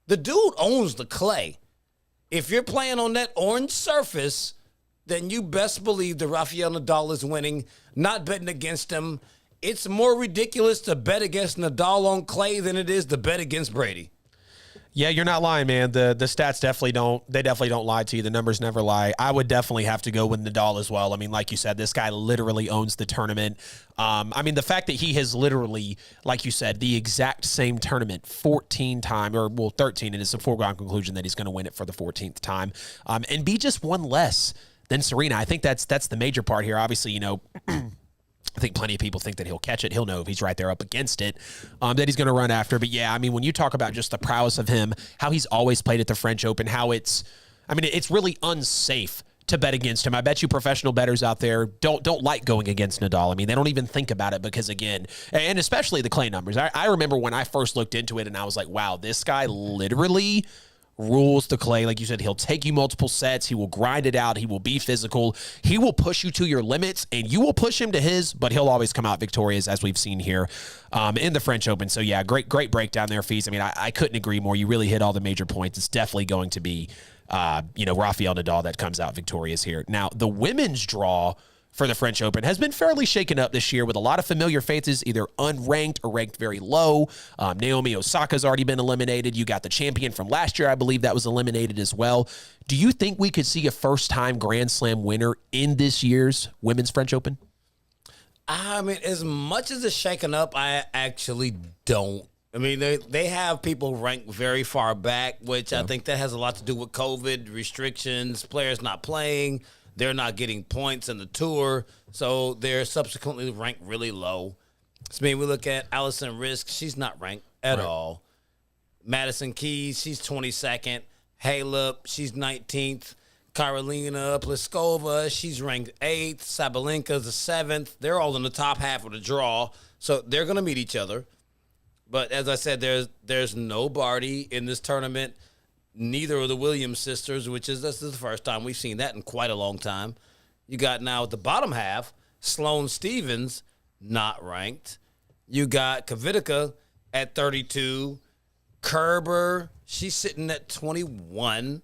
The dude owns the clay. If you're playing on that orange surface, then you best believe that Rafael Nadal is winning, not betting against him. It's more ridiculous to bet against Nadal on clay than it is to bet against Brady. Yeah, you're not lying, man. The stats definitely don't lie to you. The numbers never lie. I would definitely have to go with Nadal as well. I mean, like you said, this guy literally owns the tournament. I mean, the fact that he has literally, like you said, the exact same tournament 14 times, or 13, and it's a foregone conclusion that he's going to win it for the 14th time, and be just one less than Serena. I think that's the major part here. Obviously, I think plenty of people think that he'll catch it. He'll know if he's right there up against it, that he's going to run after. But yeah, I mean, when you talk about just the prowess of him, how he's always played at the French Open, it's really unsafe to bet against him. I bet you professional bettors out there don't like going against Nadal. I mean, they don't even think about it because, again, and especially the clay numbers. I remember when I first looked into it and I was like, wow, this guy literally rules the clay. Like you said, he'll take you multiple sets. He will grind it out. He will be physical. He will push you to your limits, and you will push him to his, but he'll always come out victorious, as we've seen here in the French Open. So, yeah, great breakdown there, Fees. I mean, I couldn't agree more. You really hit all the major points. It's definitely going to be, Rafael Nadal that comes out victorious here. Now, the women's draw for the French Open has been fairly shaken up this year with a lot of familiar faces, either unranked or ranked very low. Naomi Osaka's already been eliminated. You got the champion from last year, I believe, that was eliminated as well. Do you think we could see a first-time Grand Slam winner in this year's Women's French Open? I mean, as much as it's shaken up, I actually don't. I mean, they have people ranked very far back, which I think that has a lot to do with COVID restrictions, players not playing. They're not getting points in the tour, so they're subsequently ranked really low. I mean, we look at Allison Risk. She's not ranked at all. Madison Keys, she's 22nd. Halep, she's 19th. Karolina Pliskova, she's ranked 8th. Sabalenka's the 7th. They're all in the top half of the draw, so they're going to meet each other. But as I said, there's no Barty in this tournament. Neither of the Williams sisters, this is the first time we've seen that in quite a long time. You got now at the bottom half, Sloane Stephens, not ranked. You got Kvitka at 32. Kerber, she's sitting at 21.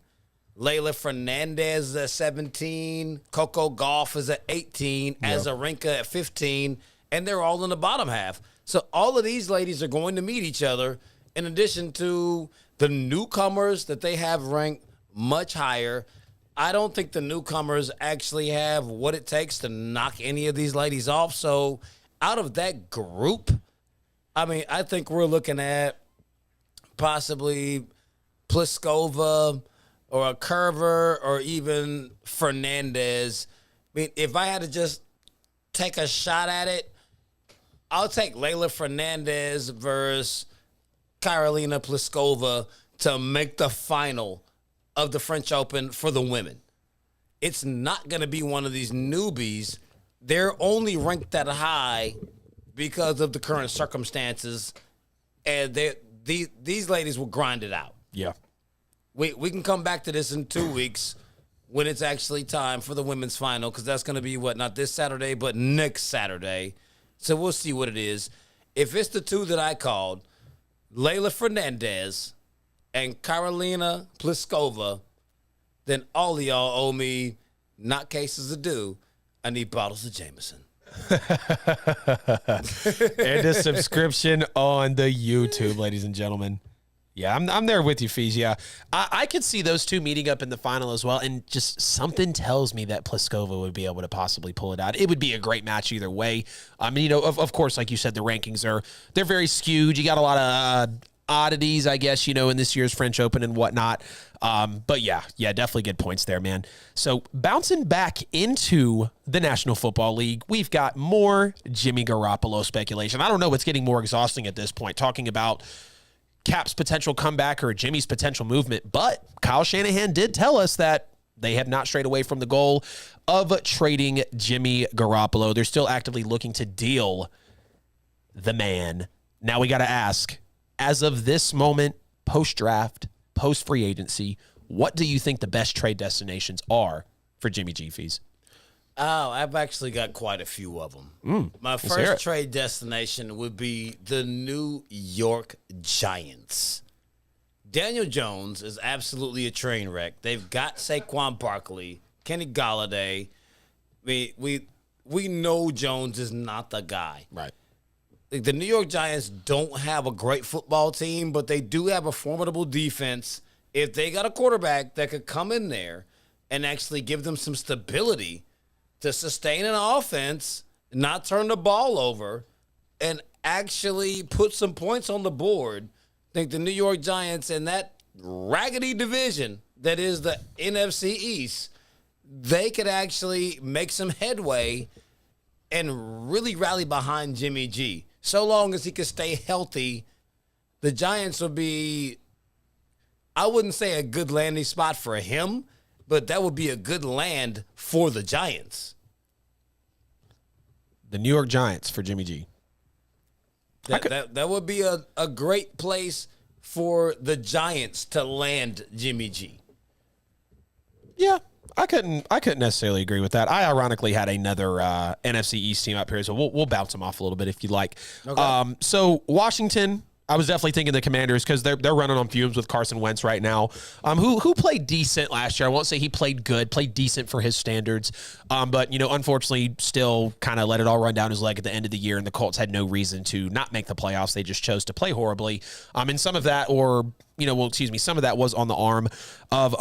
Leylah Fernandez is at 17. Coco Gauff is at 18. Azarenka at 15. And they're all in the bottom half. So all of these ladies are going to meet each other in addition to the newcomers that they have ranked much higher. I don't think the newcomers actually have what it takes to knock any of these ladies off. So out of that group, I mean, I think we're looking at possibly Pliskova or a Kerber or even Fernandez. I mean, if I had to just take a shot at it, I'll take Leylah Fernandez versus Karolina Pliskova to make the final of the French Open for the women. It's not going to be one of these newbies. They're only ranked that high because of the current circumstances, and these ladies will grind it out. Yeah. We can come back to this in 2 weeks when it's actually time for the women's final, because that's going to be, not this Saturday, but next Saturday. So we'll see what it is. If it's the two that I called, Leylah Fernandez and Karolina Pliskova, then all of y'all owe me not cases of dew. I need bottles of Jameson. And a subscription on the YouTube, ladies and gentlemen. Yeah, I'm there with you, Fees. Yeah, I could see those two meeting up in the final as well, and just something tells me that Pliskova would be able to possibly pull it out. It would be a great match either way. I mean, of course, like you said, the rankings they're very skewed. You got a lot of oddities, I guess, in this year's French Open and whatnot. But yeah, definitely good points there, man. So bouncing back into the National Football League, we've got more Jimmy Garoppolo speculation. I don't know what's getting more exhausting at this point, talking about Cap's potential comeback or Jimmy's potential movement, but Kyle Shanahan did tell us that they have not strayed away from the goal of trading Jimmy Garoppolo. They're still actively looking to deal the man. Now we got to ask, as of this moment, post-draft, post-free agency, what do you think the best trade destinations are for Jimmy G Fees? Oh, I've actually got quite a few of them. My first trade destination would be the New York Giants. Daniel Jones is absolutely a train wreck. They've got Saquon Barkley, Kenny Golladay. We know Jones is not the guy. Right. The New York Giants don't have a great football team, but they do have a formidable defense. If they got a quarterback that could come in there and actually give them some stability to sustain an offense, not turn the ball over, and actually put some points on the board, I think the New York Giants in that raggedy division that is the NFC East, they could actually make some headway and really rally behind Jimmy G. So long as he can stay healthy, the Giants will be, I wouldn't say a good landing spot for him, but that would be a good land for the Giants. The New York Giants for Jimmy G. That would be a great place for the Giants to land Jimmy G. Yeah, I couldn't necessarily agree with that. I ironically had another NFC East team up here, so we'll bounce them off a little bit if you like. Okay. So Washington, I was definitely thinking the Commanders because they're running on fumes with Carson Wentz right now, who played decent last year. I won't say he played good, played decent for his standards, but, unfortunately still kind of let it all run down his leg at the end of the year, and the Colts had no reason to not make the playoffs. They just chose to play horribly. And some of that, some of that was on the arm of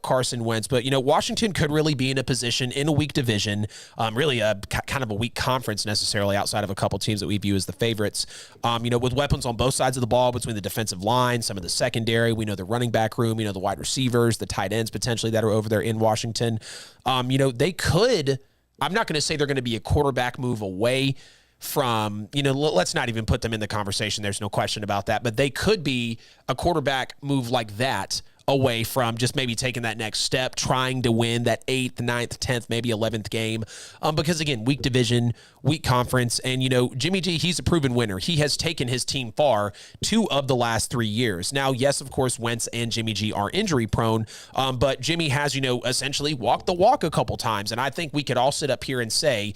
Carson Wentz. But, Washington could really be in a position in a weak division, really a kind of a weak conference necessarily outside of a couple teams that we view as the favorites, with weapons on both sides of the ball between the defensive line, some of the secondary. We know the running back room, the wide receivers, the tight ends potentially that are over there in Washington. They could, I'm not going to say they're going to be a quarterback move away from, let's not even put them in the conversation. There's no question about that. But they could be a quarterback move like that away from just maybe taking that next step, trying to win that 8th, 9th, 10th, maybe 11th game. Because, again, weak division, weak conference. And, Jimmy G, he's a proven winner. He has taken his team far 2 of the last 3 years. Now, yes, of course, Wentz and Jimmy G are injury prone, but Jimmy has, essentially walked the walk a couple times. And I think we could all sit up here and say,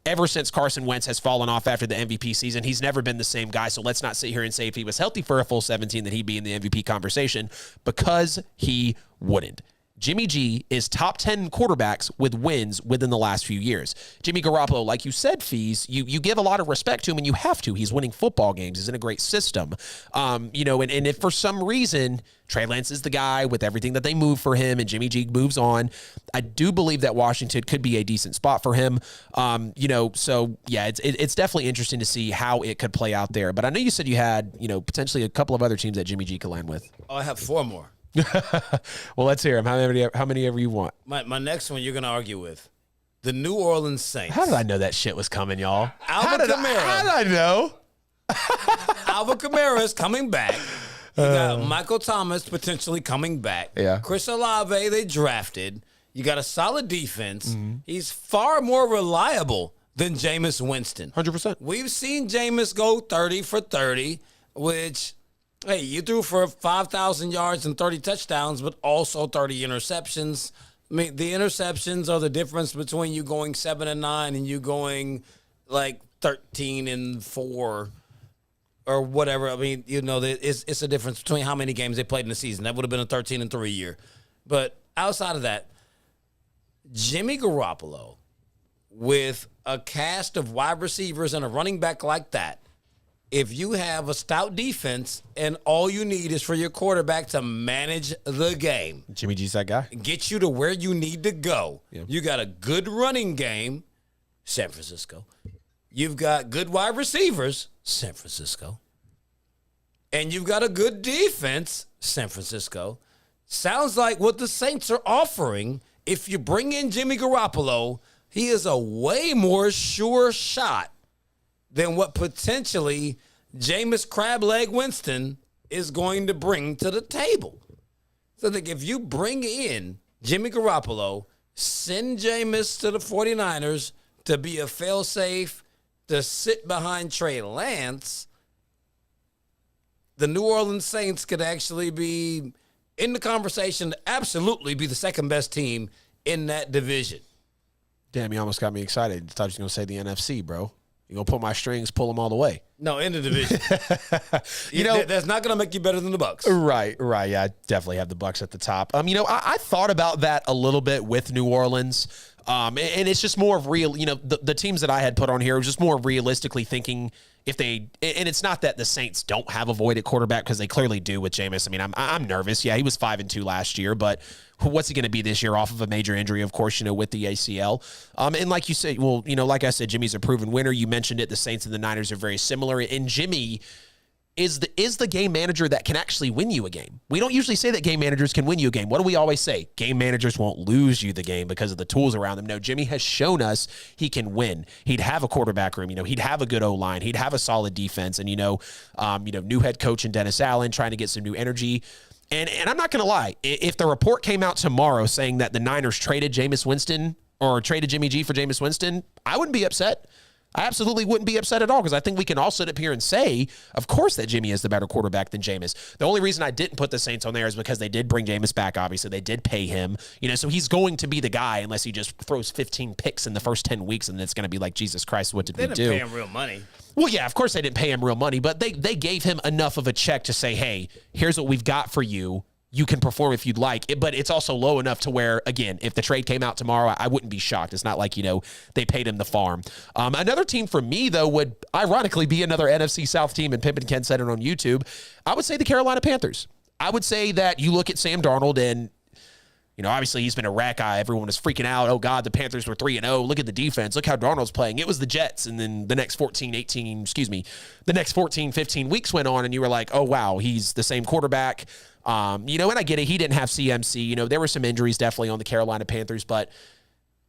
ever since Carson Wentz has fallen off after the MVP season, he's never been the same guy. So let's not sit here and say if he was healthy for a full 17 that he'd be in the MVP conversation, because he wouldn't. Jimmy G is top 10 quarterbacks with wins within the last few years. Jimmy Garoppolo, like you said, Fees, you give a lot of respect to him, and you have to. He's winning football games. He's in a great system. And if for some reason Trey Lance is the guy with everything that they move for him and Jimmy G moves on, I do believe that Washington could be a decent spot for him. So yeah, it's definitely interesting to see how it could play out there. But I know you said you had, potentially a couple of other teams that Jimmy G could land with. Oh, I have 4 more. Well, let's hear them. How many ever you want. My next one you're going to argue with. The New Orleans Saints. How did I know that shit was coming, y'all? How did I know? Alvin Kamara is coming back. You got Michael Thomas potentially coming back. Yeah. Chris Olave, they drafted. You got a solid defense. Mm-hmm. He's far more reliable than Jameis Winston. 100%. We've seen Jameis go 30 for 30, which... Hey, you threw for 5,000 yards and 30 touchdowns, but also 30 interceptions. I mean, the interceptions are the difference between you going 7-9 and you going like 13-4 or whatever. I mean, it's a difference between how many games they played in the season. That would have been a 13-3 year. But outside of that, Jimmy Garoppolo with a cast of wide receivers and a running back like that, if you have a stout defense and all you need is for your quarterback to manage the game. Jimmy G's that guy. Get you to where you need to go. Yeah. You got a good running game, San Francisco. You've got good wide receivers, San Francisco. And you've got a good defense, San Francisco. Sounds like what the Saints are offering. If you bring in Jimmy Garoppolo, he is a way more sure shot than what potentially Jameis Crableg Winston is going to bring to the table. So I think if you bring in Jimmy Garoppolo, send Jameis to the 49ers to be a fail-safe, to sit behind Trey Lance, the New Orleans Saints could actually be in the conversation to absolutely be the second-best team in that division. Damn, you almost got me excited. I thought you were going to say the NFC, bro. You're going to pull my strings, pull them all the way. No, in the division. That's not going to make you better than the Bucs. Right. Yeah, I definitely have the Bucs at the top. I thought about that a little bit with New Orleans. And it's just more of real, the teams that I had put on here was just more realistically thinking if they, and it's not that the Saints don't have a void at quarterback because they clearly do with Jameis. I mean, I'm nervous. Yeah, he was 5-2 last year, but what's he going to be this year off of a major injury, of course, with the ACL. And like you said, like I said, Jimmy's a proven winner. You mentioned it. The Saints and the Niners are very similar. And Jimmy is the game manager that can actually win you a game. We don't usually say that game managers can win you a game. What do we always say? Game managers won't lose you the game because of the tools around them. No, Jimmy has shown us he can win. He'd have a quarterback room. He'd have a good O-line. He'd have a solid defense. And, new head coach in Dennis Allen trying to get some new energy. And I'm not going to lie. If the report came out tomorrow saying that the Niners traded Jameis Winston or traded Jimmy G for Jameis Winston, I wouldn't be upset. I absolutely wouldn't be upset at all because I think we can all sit up here and say, of course, that Jimmy is the better quarterback than Jameis. The only reason I didn't put the Saints on there is because they did bring Jameis back, obviously. They did pay him. So he's going to be the guy unless he just throws 15 picks in the first 10 weeks, and it's going to be like, Jesus Christ, what did we do? They didn't pay him real money. Well, yeah, of course they didn't pay him real money, but they gave him enough of a check to say, hey, here's what we've got for you. You can perform if you'd like, but it's also low enough to where, again, if the trade came out tomorrow, I wouldn't be shocked. It's not like, they paid him the farm. Another team for me, though, would ironically be another NFC South team, and Pimp and Ken said it on YouTube. I would say the Carolina Panthers. I would say that you look at Sam Darnold and, obviously he's been a rat guy. Everyone was freaking out. Oh, God, the Panthers were 3-0. Look at the defense. Look how Darnold's playing. It was the Jets. And then the next 14, 15 weeks went on, and you were like, oh, wow, he's the same quarterback. And I get it. He didn't have CMC. There were some injuries definitely on the Carolina Panthers, but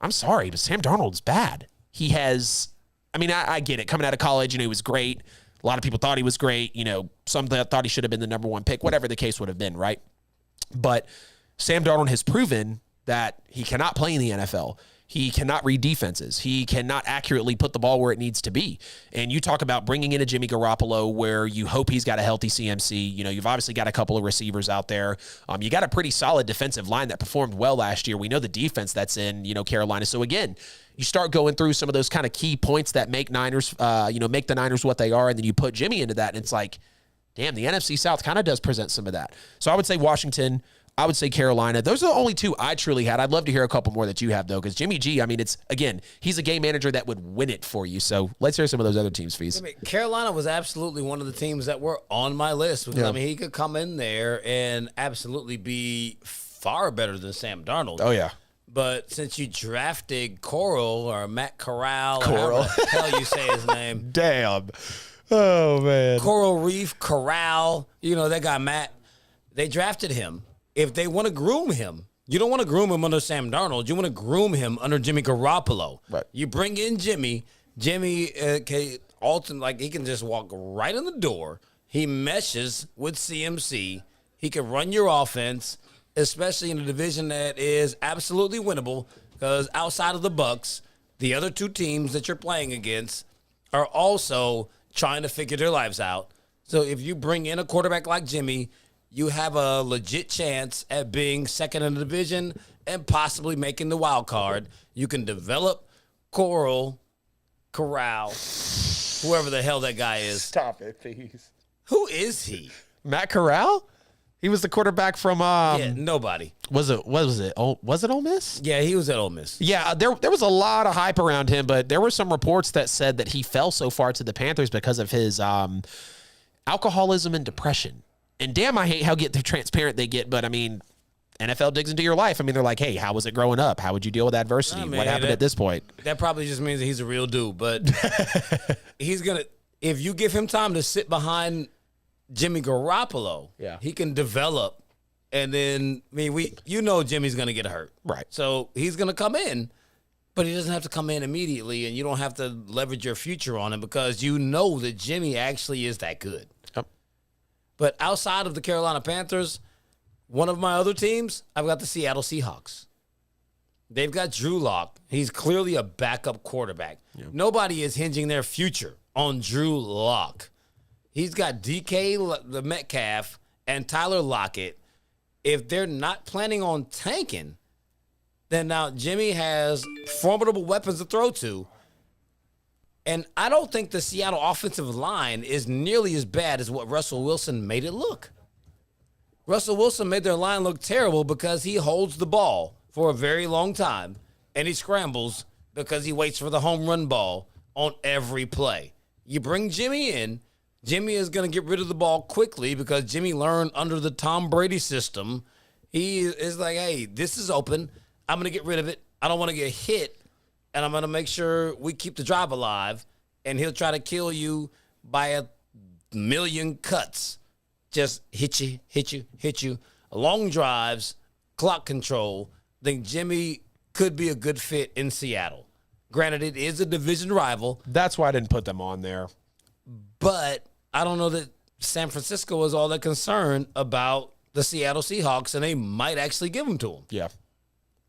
I'm sorry, but Sam Darnold's bad. He has, I get it. Coming out of college, he was great. A lot of people thought he was great. Some thought he should have been the number one pick, whatever the case would have been, right? But Sam Darnold has proven that he cannot play in the NFL. He cannot read defenses. He cannot accurately put the ball where it needs to be. And you talk about bringing in a Jimmy Garoppolo where you hope he's got a healthy CMC. You've obviously got a couple of receivers out there. You got a pretty solid defensive line that performed well last year. We know the defense that's in, Carolina. So again, you start going through some of those kind of key points that make Niners, make the Niners what they are. And then you put Jimmy into that. And it's like, damn, the NFC South kind of does present some of that. So I would say Washington. I would say Carolina. Those are the only two I truly had. I'd love to hear a couple more that you have, though, because Jimmy G, it's, again, he's a game manager that would win it for you. So let's hear some of those other teams, Fees. Carolina was absolutely one of the teams that were on my list because, he could come in there and absolutely be far better than Sam Darnold. Oh, yeah. But since you drafted Coral or Matt Corral, or however the hell you say his name. Damn. Oh, man. Coral Reef, Corral, that guy Matt, they drafted him. If they want to groom him, you don't want to groom him under Sam Darnold. You want to groom him under Jimmy Garoppolo. Right. You bring in Jimmy. Jimmy can he can just walk right in the door. He meshes with CMC. He can run your offense, especially in a division that is absolutely winnable because outside of the Bucs, the other two teams that you're playing against are also trying to figure their lives out. So if you bring in a quarterback like Jimmy, you have a legit chance at being second in the division and possibly making the wild card. You can develop Corral, whoever the hell that guy is. Stop it, please. Who is he? Matt Corral? He was the quarterback from nobody. Was it Ole Miss? Yeah, he was at Ole Miss. Yeah, there was a lot of hype around him, but there were some reports that said that he fell so far to the Panthers because of his alcoholism and depression. And damn, I hate how transparent they get, but NFL digs into your life. They're like, hey, how was it growing up? How would you deal with adversity? What happened at this point? That probably just means that he's a real dude, but if you give him time to sit behind Jimmy Garoppolo, he can develop. And then, Jimmy's going to get hurt. Right. So he's going to come in, but he doesn't have to come in immediately, and you don't have to leverage your future on him because you know that Jimmy actually is that good. But outside of the Carolina Panthers, one of my other teams, I've got the Seattle Seahawks. They've got Drew Lock. He's clearly a backup quarterback. Yep. Nobody is hinging their future on Drew Lock. He's got DK the Metcalf and Tyler Lockett. If they're not planning on tanking, then now Jimmy has formidable weapons to throw to. And I don't think the Seattle offensive line is nearly as bad as what Russell Wilson made it look. Russell Wilson made their line look terrible because he holds the ball for a very long time, and he scrambles because he waits for the home run ball on every play. You bring Jimmy in, Jimmy is going to get rid of the ball quickly because Jimmy learned under the Tom Brady system. He is like, hey, this is open. I'm going to get rid of it. I don't want to get hit. And I'm going to make sure we keep the drive alive. And he'll try to kill you by a million cuts. Just hit you. Long drives, clock control. I think Jimmy could be a good fit in Seattle. Granted, it is a division rival. That's why I didn't put them on there. But I don't know that San Francisco is all that concerned about the Seattle Seahawks, and they might actually give them to them. Yeah.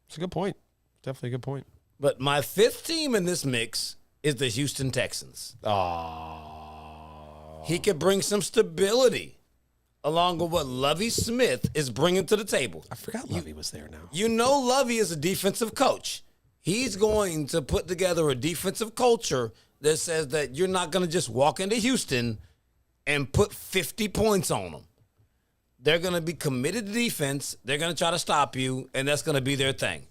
It's a good point. Definitely a good point. But my fifth team in this mix is the Houston Texans. Oh. He could bring some stability along with what Lovie Smith is bringing to the table. I forgot Lovie was there now. You know Lovie is a defensive coach. He's going to put together a defensive culture that says that you're not going to just walk into Houston and put 50 points on them. They're going to be committed to defense. They're going to try to stop you, and that's going to be their thing.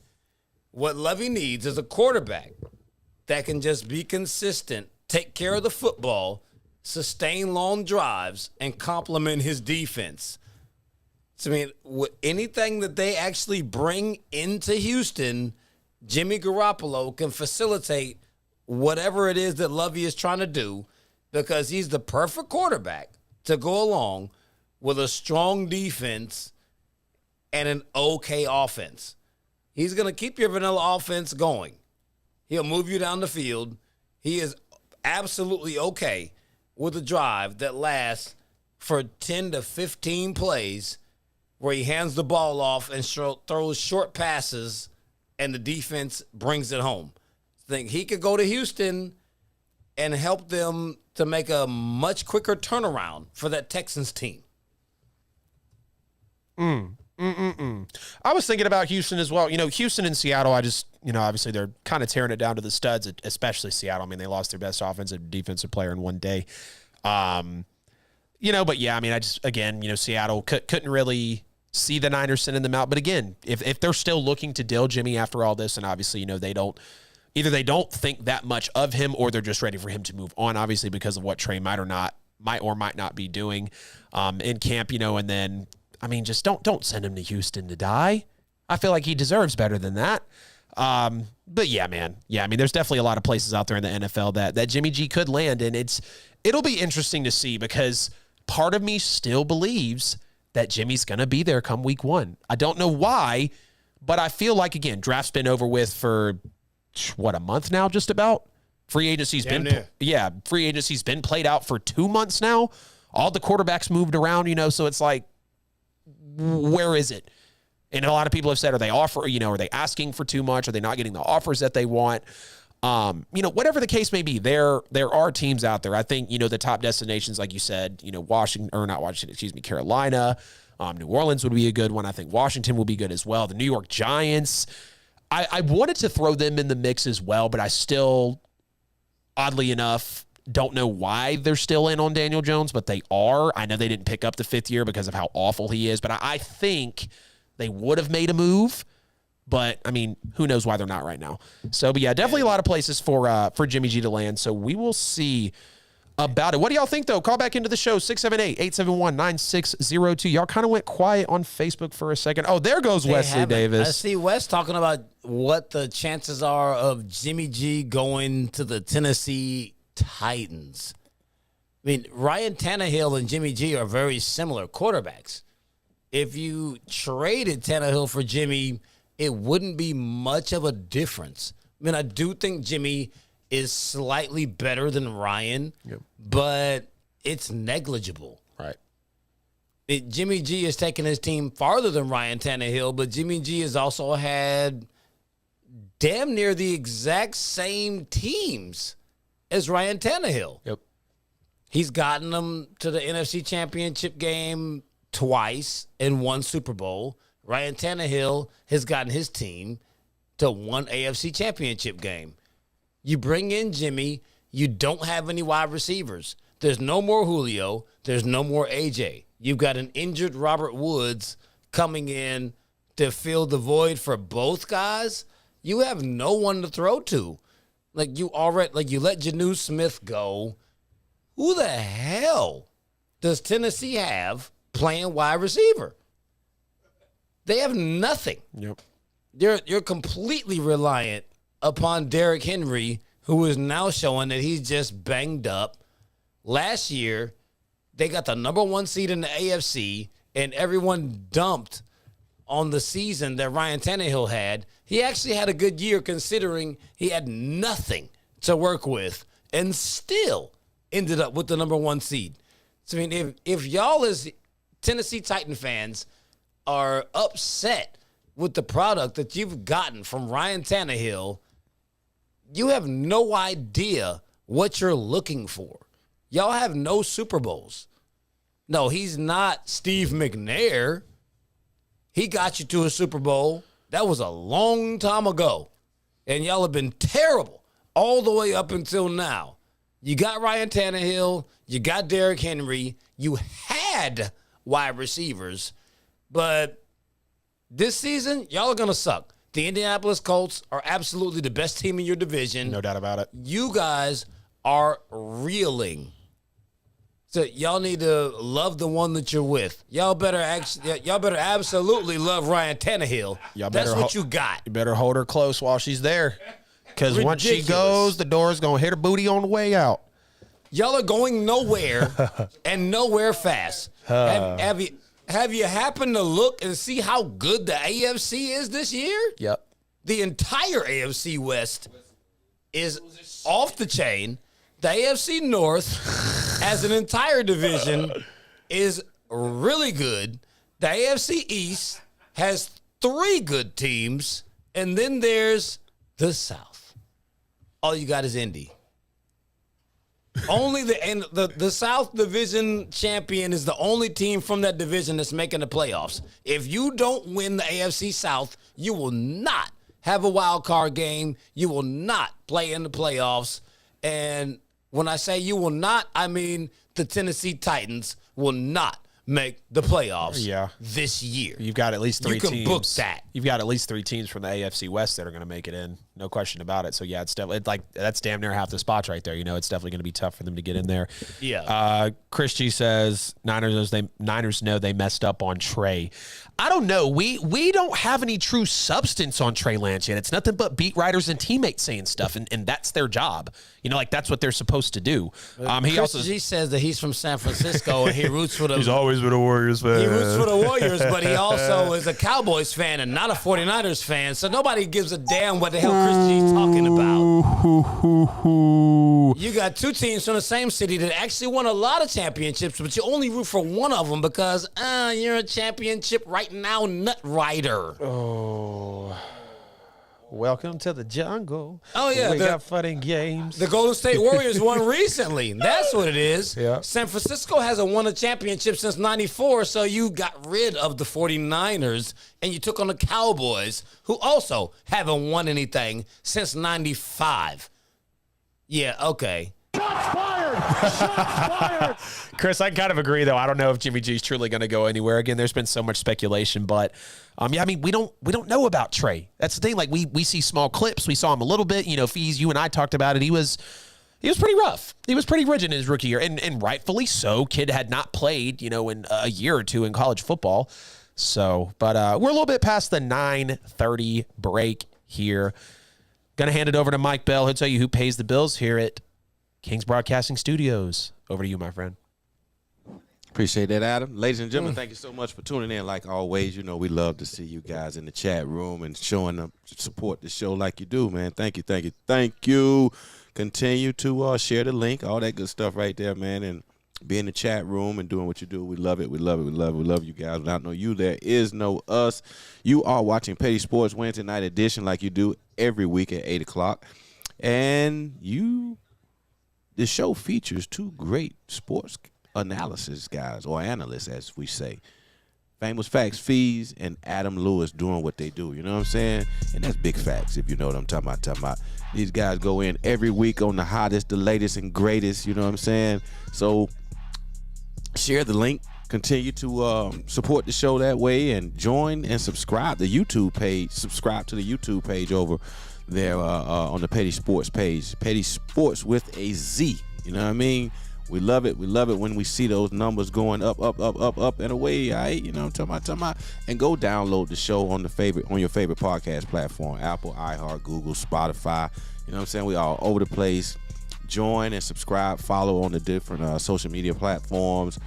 What Lovie needs is a quarterback that can just be consistent, take care of the football, sustain long drives, and complement his defense. So, I mean, anything that they actually bring into Houston, Jimmy Garoppolo can facilitate whatever it is that Lovie is trying to do, because he's the perfect quarterback to go along with a strong defense and an okay offense. He's going to keep your vanilla offense going. He'll move you down the field. He is absolutely okay with a drive that lasts for 10 to 15 plays where he hands the ball off and throws short passes and the defense brings it home. I think he could go to Houston and help them to make a much quicker turnaround for that Texans team. I was thinking about Houston as well. You know, Houston and Seattle, obviously they're kind of tearing it down to the studs, especially Seattle. I mean, they lost their best offensive and defensive player in one day. But yeah, I mean, Seattle couldn't really see the Niners sending them out. But again, if they're still looking to deal Jimmy after all this, and obviously, they don't think that much of him, or they're just ready for him to move on, obviously, because of what Trey might or might not be doing in camp, and then, I mean, just don't send him to Houston to die. I feel like he deserves better than that. But yeah, man. Yeah, I mean, there's definitely a lot of places out there in the NFL that Jimmy G could land, and it'll be interesting to see, because part of me still believes that Jimmy's going to be there come week 1. I don't know why, but I feel like, again, draft's been over with for, a month now, just about. Free agency's been played out for 2 months now. All the quarterbacks moved around, so it's like, where is it? And a lot of people have said, are they asking for too much? Are they not getting the offers that they want? Whatever the case may be, there are teams out there. I think, the top destinations, like you said, Carolina, New Orleans would be a good one. I think Washington will be good as well. The New York Giants, I wanted to throw them in the mix as well, but I still, oddly enough, don't know why they're still in on Daniel Jones, but they are. I know they didn't pick up the 5th year because of how awful he is, but I think they would have made a move. But, I mean, who knows why they're not right now. So, but yeah, definitely a lot of places for Jimmy G to land. So we will see about it. What do y'all think, though? Call back into the show, 678-871-9602. Y'all kind of went quiet on Facebook for a second. Oh, there goes Wesley Davis. I see Wes talking about what the chances are of Jimmy G going to the Tennessee Titans. I mean, Ryan Tannehill and Jimmy G are very similar quarterbacks. If you traded Tannehill for Jimmy, it wouldn't be much of a difference. I mean, I do think Jimmy is slightly better than Ryan, but it's negligible. Right. Jimmy G has taken his team farther than Ryan Tannehill, but Jimmy G has also had damn near the exact same teams as Ryan Tannehill. Yep. He's gotten them to the NFC Championship game twice and one Super Bowl. Ryan Tannehill has gotten his team to one AFC Championship game. You bring in Jimmy, you don't have any wide receivers. There's no more Julio. There's no more AJ. You've got an injured Robert Woods coming in to fill the void for both guys. You have no one to throw to. You let Jonnu Smith go. Who the hell does Tennessee have playing wide receiver? They have nothing. Yep. You're completely reliant upon Derrick Henry, who is now showing that he's just banged up. Last year, they got the number 1 seed in the AFC, and everyone dumped on the season that Ryan Tannehill had. He actually had a good year considering he had nothing to work with and still ended up with the number 1 seed. So, I mean, if y'all as Tennessee Titan fans are upset with the product that you've gotten from Ryan Tannehill, you have no idea what you're looking for. Y'all have no Super Bowls. No, he's not Steve McNair. He got you to a Super Bowl. That was a long time ago. And y'all have been terrible all the way up until now. You got Ryan Tannehill. You got Derrick Henry. You had wide receivers. But this season, y'all are going to suck. The Indianapolis Colts are absolutely the best team in your division. No doubt about it. You guys are reeling. So y'all need to love the one that you're with. Y'all better absolutely love Ryan Tannehill. That's what you got. You better hold her close while she's there. Because once she goes, the door's going to hit her booty on the way out. Y'all are going nowhere and nowhere fast. Have you happened to look and see how good the AFC is this year? Yep. The entire AFC West is off the chain. The AFC North, as an entire division, is really good. The AFC East has 3 good teams, and then there's the South. All you got is Indy. Only the South Division champion is the only team from that division that's making the playoffs. If you don't win the AFC South, you will not have a wild card game. You will not play in the playoffs. And when I say you will not, I mean the Tennessee Titans will not make the playoffs this year. You've got at least 3 teams. You can book that. You've got at least 3 teams from the AFC West that are going to make it in. No question about it. So, yeah, it's definitely that's damn near half the spots right there. You know, it's definitely going to be tough for them to get in there. Yeah. Chris G says, Niners know they messed up on Trey. I don't know. We don't have any true substance on Trey Lance yet. It's nothing but beat writers and teammates saying stuff, and that's their job. You know, like that's what they're supposed to do. Chris G says that he's from San Francisco and he roots for the. He's always been a Warriors fan. He roots for the Warriors, but he also is a Cowboys fan and not a 49ers fan. So nobody gives a damn what the hell Chris G's talking about. You got 2 teams from the same city that actually won a lot of championships, but you only root for one of them because you're a championship right now, nut rider. Oh. Welcome to the jungle. Oh, yeah. We got fun and games. The Golden State Warriors won recently. That's what it is. Yeah. San Francisco hasn't won a championship since 94, so you got rid of the 49ers and you took on the Cowboys, who also haven't won anything since 95. Yeah, okay. Shots fired! Shots fired! Chris, I kind of agree, though. I don't know if Jimmy G's truly going to go anywhere. Again, there's been so much speculation, but yeah, I mean, we don't know about Trey. That's the thing. Like we see small clips. We saw him a little bit. You know, Fees, you and I talked about it. He was pretty rough. He was pretty rigid in his rookie year, and rightfully so. Kid had not played, you know, in a year or 2 in college football. So, but we're a little bit past the 9:30 break here. Gonna hand it over to Mike Bell. He'll tell you who pays the bills here at King's Broadcasting Studios. Over to you, my friend. Appreciate that, Adam. Ladies and gentlemen, thank you so much for tuning in. Like always, you know, we love to see you guys in the chat room and showing up to support the show like you do, man. Thank you, thank you, thank you. Continue to share the link, all that good stuff right there, man, and be in the chat room and doing what you do. We love it. We love it. We love it. We love you guys. Without no you, there is no us. You are watching Petty Sports Wednesday night edition like you do every week at 8 o'clock. And the show features 2 great sports analysis guys, or analysts, as we say. Famous Facts Fees and Adam Lewis doing what they do. You know what I'm saying? And that's big facts, if you know what I'm talking about. These guys go in every week on the hottest, the latest, and greatest. You know what I'm saying? So share the link. Continue to support the show that way, and join and subscribe to the YouTube page. Subscribe to the YouTube page over there on the Petty Sports page. Petty Sports with a Z. You know what I mean? We love it. We love it when we see those numbers going up and away. All right, you know what I'm talking about. And go download the show on your favorite podcast platform: Apple, iHeart, Google, Spotify. You know what I'm saying? We all over the place. Join and subscribe. Follow on the different social media platforms: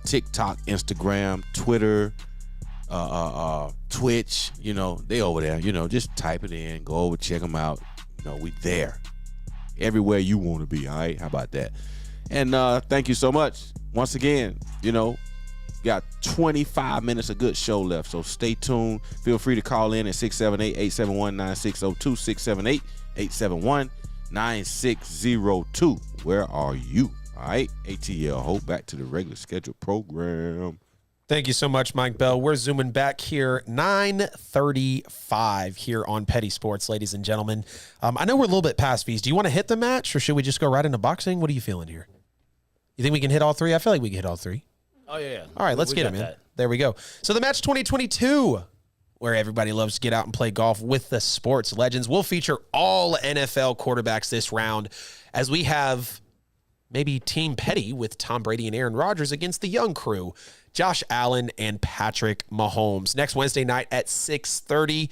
TikTok, Instagram, Twitter, Twitch. You know, they over there. You know, just type it in. Go over, check them out. You know, we there. Everywhere you want to be. All right, how about that? And thank you so much once again. You know, Got 25 minutes of good show left, so stay tuned. Feel free to call in at 678-871-9602, 678-871-9602. Where are you? All right, ATL Hope, back to the regular scheduled program. Thank you so much, Mike Bell. We're zooming back here, 9:35 here on Petty Sports, ladies and gentlemen. I know we're a little bit past fees. Do you want to hit the match, or should we just go right into boxing? What are you feeling here? You think we can hit all three? I feel like we can hit all three. Oh, yeah. All right, let's get them in. There we go. So the match 2022, where everybody loves to get out and play golf with the sports legends, will feature all NFL quarterbacks this round, as we have maybe Team Petty with Tom Brady and Aaron Rodgers against the young crew, Josh Allen and Patrick Mahomes. Next Wednesday night at 6:30.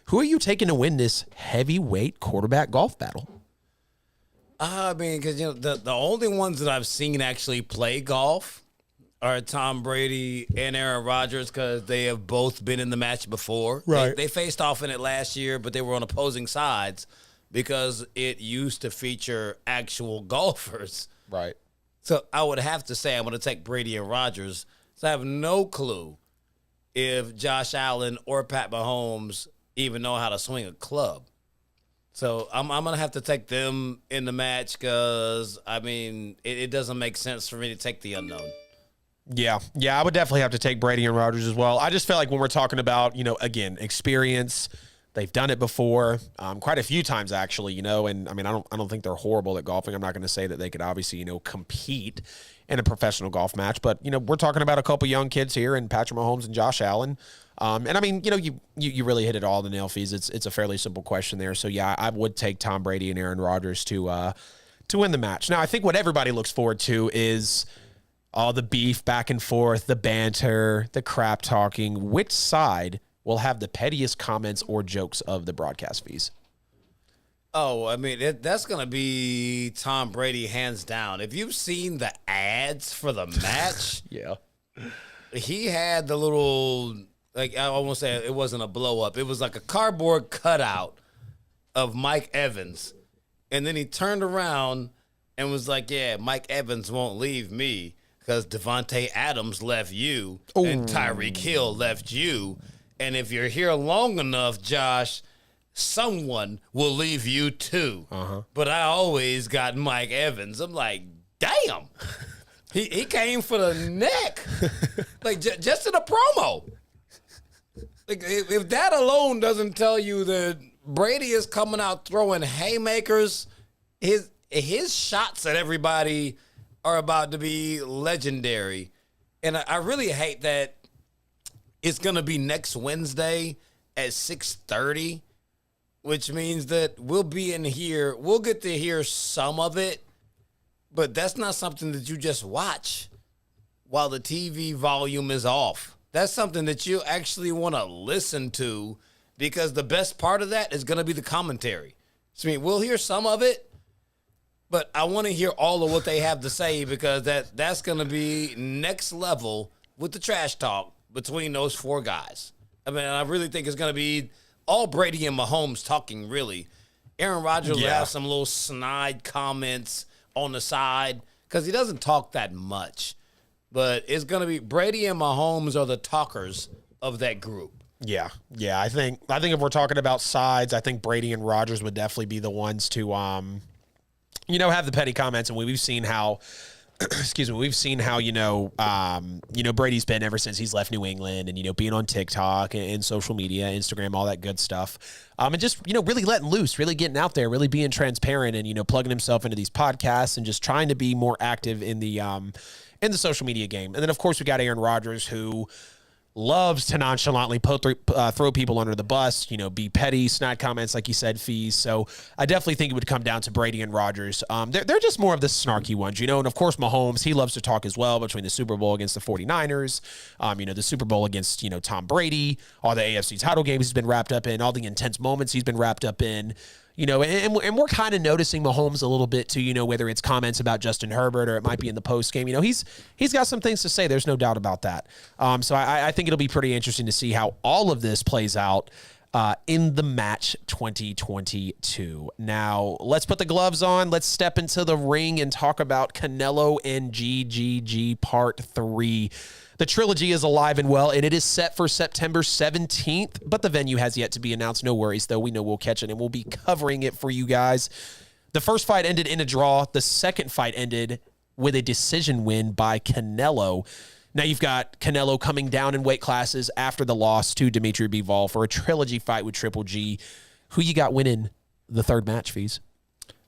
Who are you taking to win this heavyweight quarterback golf battle? I mean, because the only ones that I've seen actually play golf are Tom Brady and Aaron Rodgers, because they have both been in the match before. Right. They faced off in it last year, but they were on opposing sides because it used to feature actual golfers. Right. So I would have to say I'm going to take Brady and Rodgers. So I have no clue if Josh Allen or Pat Mahomes even know how to swing a club. So I'm going to have to take them in the match because, I mean, it doesn't make sense for me to take the unknown. Yeah, I would definitely have to take Brady and Rodgers as well. I just feel like when we're talking about, again, experience, they've done it before, quite a few times actually, and I mean, I don't think they're horrible at golfing. I'm not going to say that they could obviously, compete in a professional golf match, but we're talking about a couple young kids here, and Patrick Mahomes and Josh Allen. And I mean, you really hit it all, the nail fees. It's a fairly simple question there. So yeah, I would take Tom Brady and Aaron Rodgers to win the match. Now, I think what everybody looks forward to is all the beef back and forth, the banter, the crap talking. Which side will have the pettiest comments or jokes of the broadcast fees? Oh, I mean, that's going to be Tom Brady hands down. If you've seen the ads for the match, Yeah. he had the little, like, I won't say it wasn't a blow up. It was like a cardboard cutout of Mike Evans. And then he turned around and was like, yeah, Mike Evans won't leave me because Devontae Adams left you and Tyreek Hill left you. And if you're here long enough, Josh, someone will leave you too. But I always got Mike Evans. I'm like, damn. He came for the neck. Like, just in a promo. Like, if that alone doesn't tell you that Brady is coming out throwing haymakers, his shots at everybody are about to be legendary. And I really hate that it's going to be next Wednesday at 6:30, which means that we'll be in here. We'll get to hear some of it, but that's not something that you just watch while the TV volume is off. That's something that you actually want to listen to, because the best part of that is going to be the commentary. So, I mean, we'll hear some of it, but I want to hear all of what they have to say, because that's going to be next level with the trash talk between those four guys. I mean, I really think it's going to be all Brady and Mahomes talking, really. Aaron Rodgers will have some little snide comments on the side because he doesn't talk that much. But it's going to be Brady and Mahomes are the talkers of that group. Yeah. I think if we're talking about sides, I think Brady and Rodgers would definitely be the ones to, have the petty comments. And we've seen how, Brady's been ever since he's left New England, and, being on TikTok and social media, Instagram, all that good stuff. And just, really letting loose, really getting out there, really being transparent, and, plugging himself into these podcasts and just trying to be more active in the social media game. And then, of course, we got Aaron Rodgers, who loves to nonchalantly throw people under the bus, be petty, snide comments, like you said, fees. So I definitely think it would come down to Brady and Rodgers. They're just more of the snarky ones, and of course Mahomes, he loves to talk as well, between the Super Bowl against the 49ers, the Super Bowl against, Tom Brady, all the AFC title games he's been wrapped up in, all the intense moments he's been wrapped up in. And we're kind of noticing Mahomes a little bit too, whether it's comments about Justin Herbert or it might be in the post game. He's got some things to say. There's no doubt about that. So I think it'll be pretty interesting to see how all of this plays out in the match 2022. Now, let's put the gloves on. Let's step into the ring and talk about Canelo and GGG Part 3. The trilogy is alive and well, and it is set for September 17th, but the venue has yet to be announced. No worries, though. We know we'll catch it, and we'll be covering it for you guys. The first fight ended in a draw. The second fight ended with a decision win by Canelo. Now you've got Canelo coming down in weight classes after the loss to Dimitri Bivol for a trilogy fight with Triple G. Who you got winning the third match, Fees?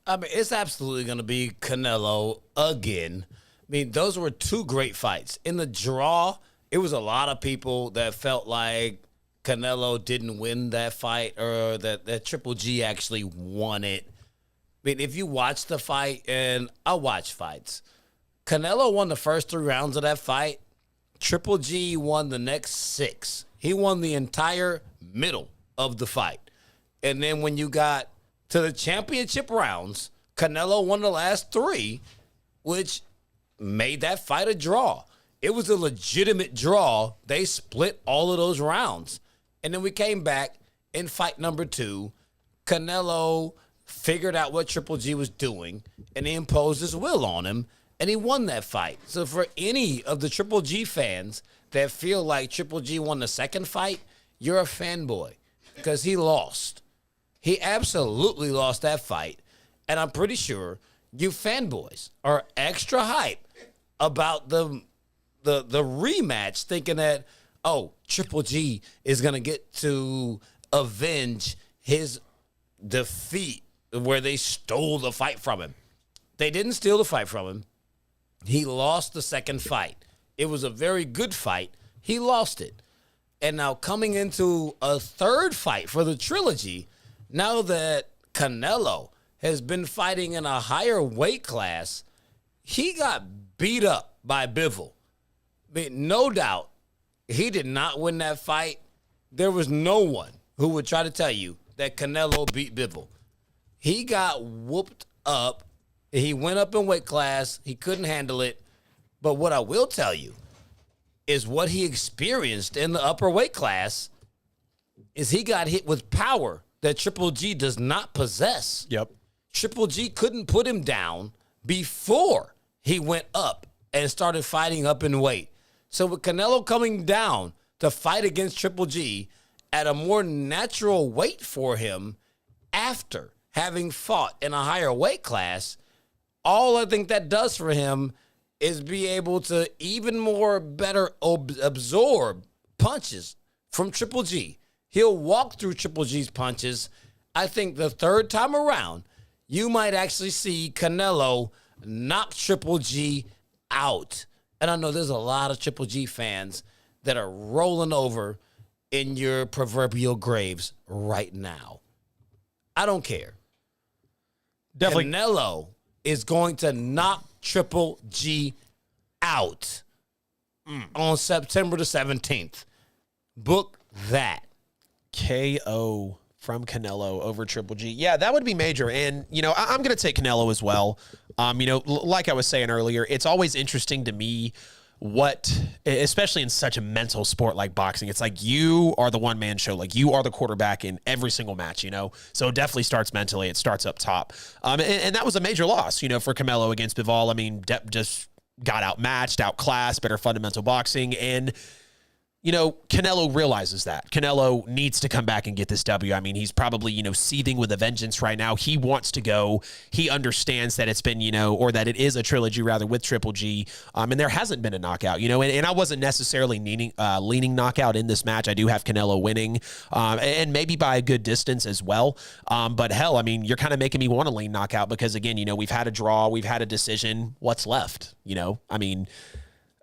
I mean, it's absolutely going to be Canelo again. I mean, those were two great fights. In the draw, it was a lot of people that felt like Canelo didn't win that fight or that Triple G actually won it. I mean, if you watch the fight, and I watch fights, Canelo won the first 3 rounds of that fight. Triple G won the next 6. He won the entire middle of the fight. And then when you got to the championship rounds, Canelo won the last 3, which made that fight a draw. It was a legitimate draw. They split all of those rounds. And then we came back in fight number 2. Canelo figured out what Triple G was doing, and he imposed his will on him, and he won that fight. So for any of the Triple G fans that feel like Triple G won the second fight, you're a fanboy because he lost. He absolutely lost that fight, and I'm pretty sure you fanboys are extra hype about the rematch, thinking that, oh, Triple G is going to get to avenge his defeat where they stole the fight from him. They didn't steal the fight from him. He lost the second fight. It was a very good fight. He lost it. And now coming into a third fight for the trilogy, now that Canelo has been fighting in a higher weight class, he got beat up by Bivol. I mean, no doubt, he did not win that fight. There was no one who would try to tell you that Canelo beat Bivol. He got whooped up. He went up in weight class. He couldn't handle it. But what I will tell you is what he experienced in the upper weight class is he got hit with power that Triple G does not possess. Yep. Triple G couldn't put him down before he went up and started fighting up in weight. So with Canelo coming down to fight against Triple G at a more natural weight for him after having fought in a higher weight class, all I think that does for him is be able to even more better absorb punches from Triple G. He'll walk through Triple G's punches. I think the third time around, you might actually see Canelo knock Triple G out. And I know there's a lot of Triple G fans that are rolling over in your proverbial graves right now. I don't care. Definitely. Canelo is going to knock Triple G out on September the 17th. Book that. KO from Canelo over Triple G. Yeah, that would be major. And, you know, I'm going to take Canelo as well. You know, like I was saying earlier, it's always interesting to me especially in such a mental sport like boxing, it's like you are the one-man show. Like you are the quarterback in every single match, you know? So it definitely starts mentally. It starts up top. And that was a major loss, you know, for Canelo against Bivol. I mean, just got outmatched, outclassed, better fundamental boxing. And, you know, Canelo realizes that. Canelo needs to come back and get this W. I mean, he's probably, you know, seething with a vengeance right now. He wants to go. He understands that it's been, you know, or that it is a trilogy rather with Triple G. And there hasn't been a knockout, you know, and I wasn't necessarily leaning knockout in this match. I do have Canelo winning, and maybe by a good distance as well. But hell, I mean, you're kind of making me want to lean knockout because, again, you know, we've had a draw, we've had a decision. What's left? You know, I mean,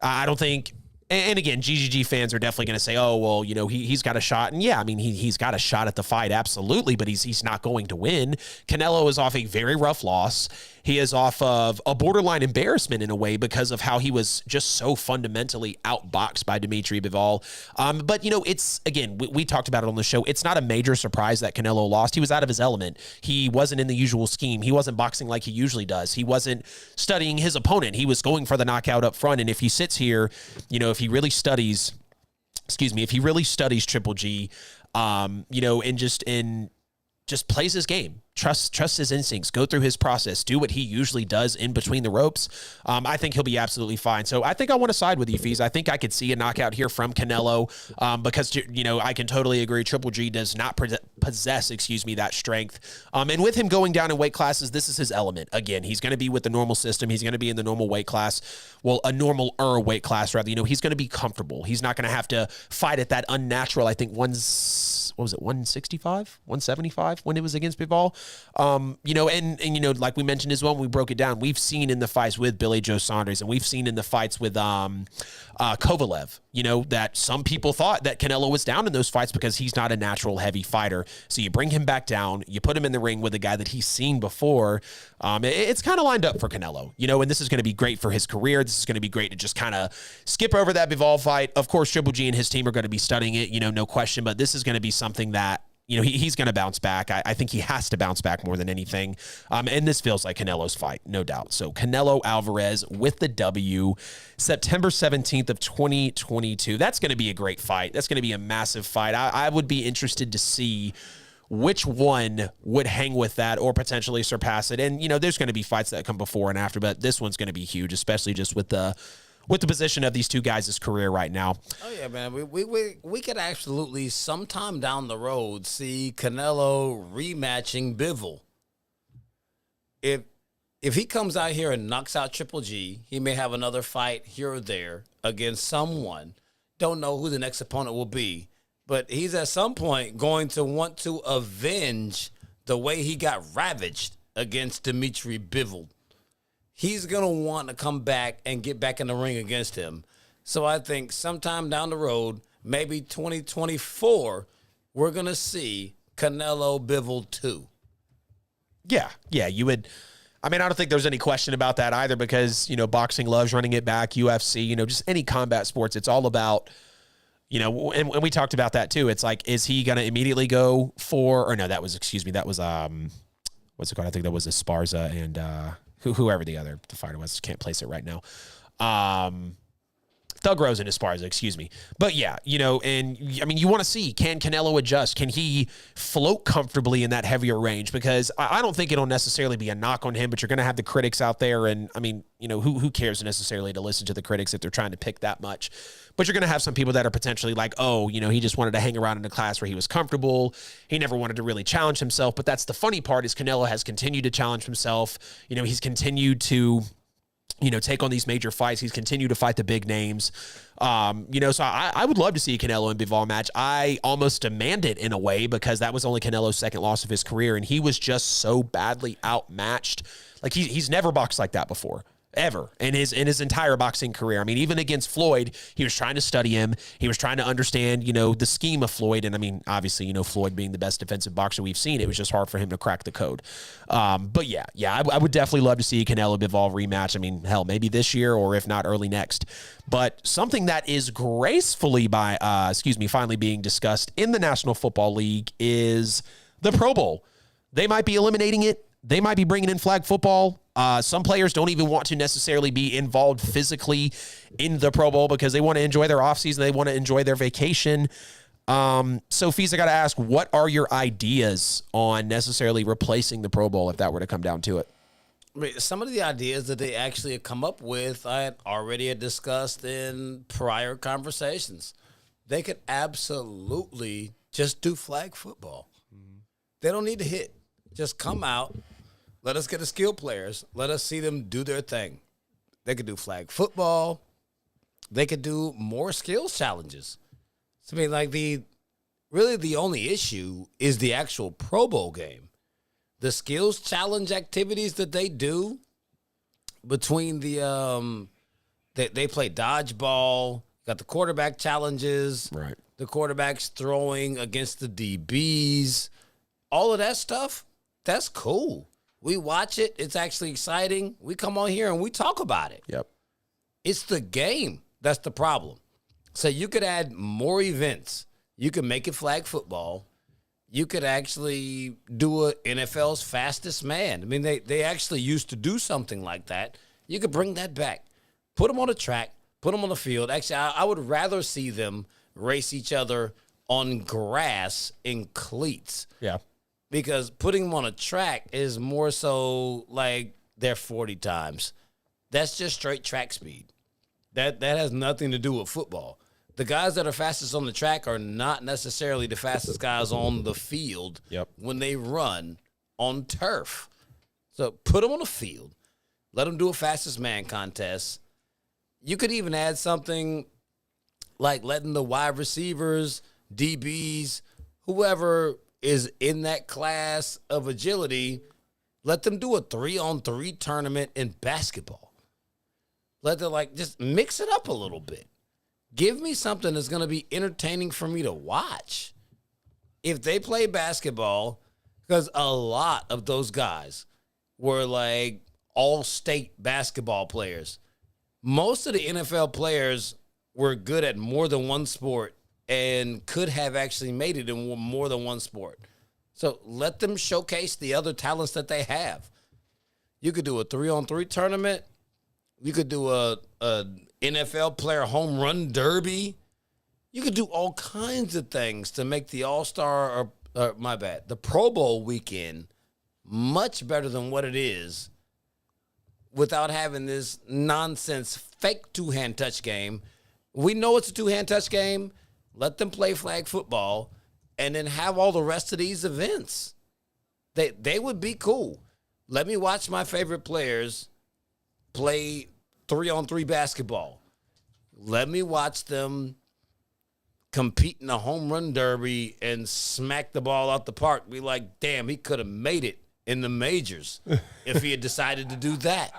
I don't think. And again, GGG fans are definitely going to say, oh, well, you know, he's got a shot. And yeah, I mean, he's got a shot at the fight, absolutely, but he's not going to win. Canelo is off a very rough loss. He is off of a borderline embarrassment in a way because of how he was just so fundamentally outboxed by Dimitri Bivol. But, you know, it's, again, we talked about it on the show. It's not a major surprise that Canelo lost. He was out of his element. He wasn't in the usual scheme. He wasn't boxing like he usually does. He wasn't studying his opponent. He was going for the knockout up front. And if he sits here, you know, if he really studies Triple G, you know, and just in just plays his game, trust his instincts, go through his process, do what he usually does in between the ropes, I think he'll be absolutely fine. So I think I want to side with you, Fees. I think I could see a knockout here from Canelo because, I can totally agree. Triple G does not possess, that strength. And with him going down in weight classes, this is his element. Again, he's going to be with the normal system. He's going to be in the normal weight class. Well, a normal weight class, rather. He's going to be comfortable. He's not going to have to fight at that unnatural, I think, 165, 175 when it was against Bivol. Like we mentioned as well, when we broke it down, we've seen in the fights with Billy Joe Saunders, and we've seen in the fights with Kovalev, that some people thought that Canelo was down in those fights because he's not a natural heavy fighter. So you bring him back down, you put him in the ring with a guy that he's seen before. It's kind of lined up for Canelo, and this is going to be great for his career. This is going to be great to just kind of skip over that Bivol fight. Of course, Triple G and his team are going to be studying it, no question, but this is going to be something that he's going to bounce back. I think he has to bounce back more than anything. And this feels like Canelo's fight, no doubt. So Canelo Alvarez with the W, September 17th of 2022. That's going to be a great fight. That's going to be a massive fight. I would be interested to see which one would hang with that or potentially surpass it. And, there's going to be fights that come before and after, but this one's going to be huge, especially just with the position of these two guys' career right now. Oh, yeah, man. We could absolutely sometime down the road see Canelo rematching Bivol. If he comes out here and knocks out Triple G, he may have another fight here or there against someone. Don't know who the next opponent will be. But he's at some point going to want to avenge the way he got ravaged against Dimitri Bivol. He's going to want to come back and get back in the ring against him. So I think sometime down the road, maybe 2024, we're going to see Canelo Bivol 2. Yeah, you would. I don't think there's any question about that either because, boxing loves running it back, UFC, just any combat sports. It's all about, and we talked about that too. It's like, is he going to immediately go for, what's it called? I think that was Esparza and, whoever the fighter was, can't place it right now. Thug Rose and Esparza, But yeah, you want to see, can Canelo adjust? Can he float comfortably in that heavier range? Because I don't think it'll necessarily be a knock on him, but you're going to have the critics out there. And who cares necessarily to listen to the critics if they're trying to pick that much? But you're going to have some people that are potentially like, he just wanted to hang around in a class where he was comfortable. He never wanted to really challenge himself. But that's the funny part is Canelo has continued to challenge himself. He's continued to, take on these major fights. He's continued to fight the big names. So I would love to see a Canelo and Bivol match. I almost demand it in a way because that was only Canelo's second loss of his career. And he was just so badly outmatched. Like he's never boxed like that before. Ever in his entire boxing career. Even even Floyd, he was trying to study him. He was trying to understand, the scheme of Floyd. And obviously, Floyd being the best defensive boxer we've seen, it was just hard for him to crack the code. But yeah, I would definitely love to see a Canelo Bivol rematch. Hell, maybe this year or if not early next. But something that is gracefully finally being discussed in the National Football League is the Pro Bowl. They might be eliminating it. They might be bringing in flag football. Some players don't even want to necessarily be involved physically in the Pro Bowl because they want to enjoy their offseason. They want to enjoy their vacation. So, Fees, I got to ask, what are your ideas on necessarily replacing the Pro Bowl if that were to come down to it? Some of the ideas that they actually had come up with, I had already discussed in prior conversations. They could absolutely just do flag football. Mm-hmm. They don't need to hit. Just come out. Let us get the skilled players. Let us see them do their thing. They could do flag football. They could do more skills challenges. So, the only issue is the actual Pro Bowl game. The skills challenge activities that they do between the they play dodgeball, got the quarterback challenges, right? The quarterbacks throwing against the DBs, all of that stuff. That's cool. We watch it. It's actually exciting. We come on here and we talk about it. Yep. It's the game that's the problem. So you could add more events. You could make it flag football. You could actually do a NFL's fastest man. They actually used to do something like that. You could bring that back. Put them on the track. Put them on the field. Actually, I would rather see them race each other on grass in cleats. Yeah. because putting them on a track is more so like they're 40 times. That's just straight track speed. That has nothing to do with football. The guys that are fastest on the track are not necessarily the fastest guys on the field when they run on turf. So put them on the field. Let them do a fastest man contest. You could even add something like letting the wide receivers, DBs, whoever is in that class of agility, let them do a 3-on-3 tournament in basketball. Let them just mix it up a little bit. Give me something that's going to be entertaining for me to watch. If they play basketball, because a lot of those guys were like all-state basketball players. Most of the NFL players were good at more than one sport and could have actually made it in more than one sport. So let them showcase the other talents that they have. You could do a 3-on-3 tournament. You could do a NFL player home run derby. You could do all kinds of things to make the All-Star, the Pro Bowl weekend much better than what it is without having this nonsense fake two-hand touch game. We know it's a two-hand touch game. Let them play flag football and then have all the rest of these events. They would be cool. Let me watch my favorite players play 3-on-3 basketball. Let me watch them compete in a home run derby and smack the ball out the park. Be like, damn, he could have made it in the majors if he had decided to do that.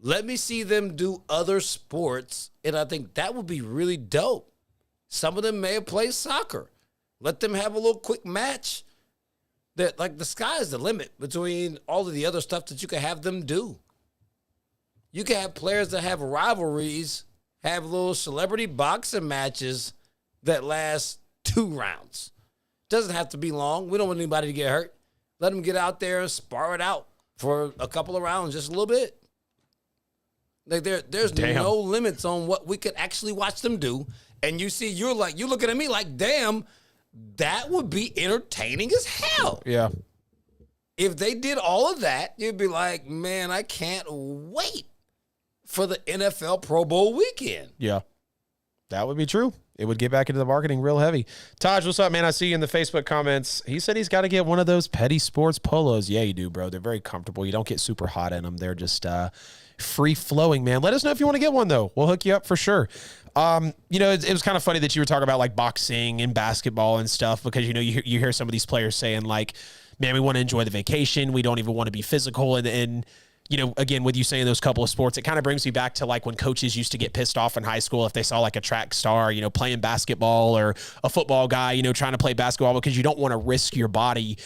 Let me see them do other sports, and I think that would be really dope. Some of them may have played soccer. Let them have a little quick match. That the sky's the limit between all of the other stuff that you can have them do. You can have players that have rivalries, have little celebrity boxing matches that last 2 rounds. Doesn't have to be long. We don't want anybody to get hurt. Let them get out there and spar it out for a couple of rounds, just a little bit. There's no limits on what we could actually watch them do. And you're looking at me like, damn, that would be entertaining as hell. Yeah. If they did all of that, you'd be like, man, I can't wait for the NFL Pro Bowl weekend. Yeah. That would be true. It would get back into the marketing real heavy. Taj, what's up, man? I see you in the Facebook comments. He said he's got to get one of those Petty Sports polos. Yeah, you do, bro. They're very comfortable. You don't get super hot in them. They're just free-flowing, man. Let us know if you want to get one, though. We'll hook you up for sure. It was kind of funny that you were talking about boxing and basketball and stuff because, you hear some of these players saying man, we want to enjoy the vacation. We don't even want to be physical. And again, with you saying those couple of sports, it kind of brings me back to when coaches used to get pissed off in high school if they saw a track star, playing basketball or a football guy, trying to play basketball because you don't want to risk your body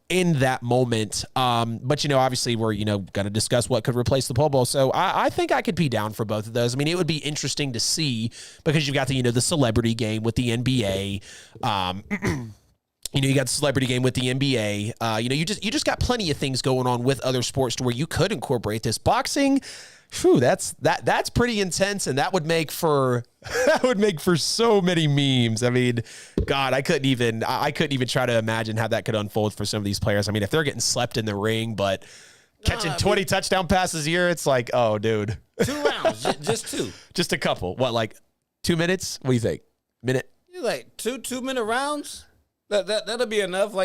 in that moment. But, obviously we're, going to discuss what could replace the Pro Bowl. So I think I could be down for both of those. I mean, it would be interesting to see because you've got the, the celebrity game with the NBA. You got the celebrity game with the NBA. You just got plenty of things going on with other sports to where you could incorporate this. Boxing, that's pretty intense, and that would make for so many memes. I mean, God, I couldn't even try to imagine how that could unfold for some of these players. I mean, if they're getting slept in the ring, but catching 20 touchdown passes a year, it's like, oh, dude. 2 rounds, just 2. Just a couple. What, 2 minutes? What do you think? Minute? You're like 2-minute rounds? That'll be enough.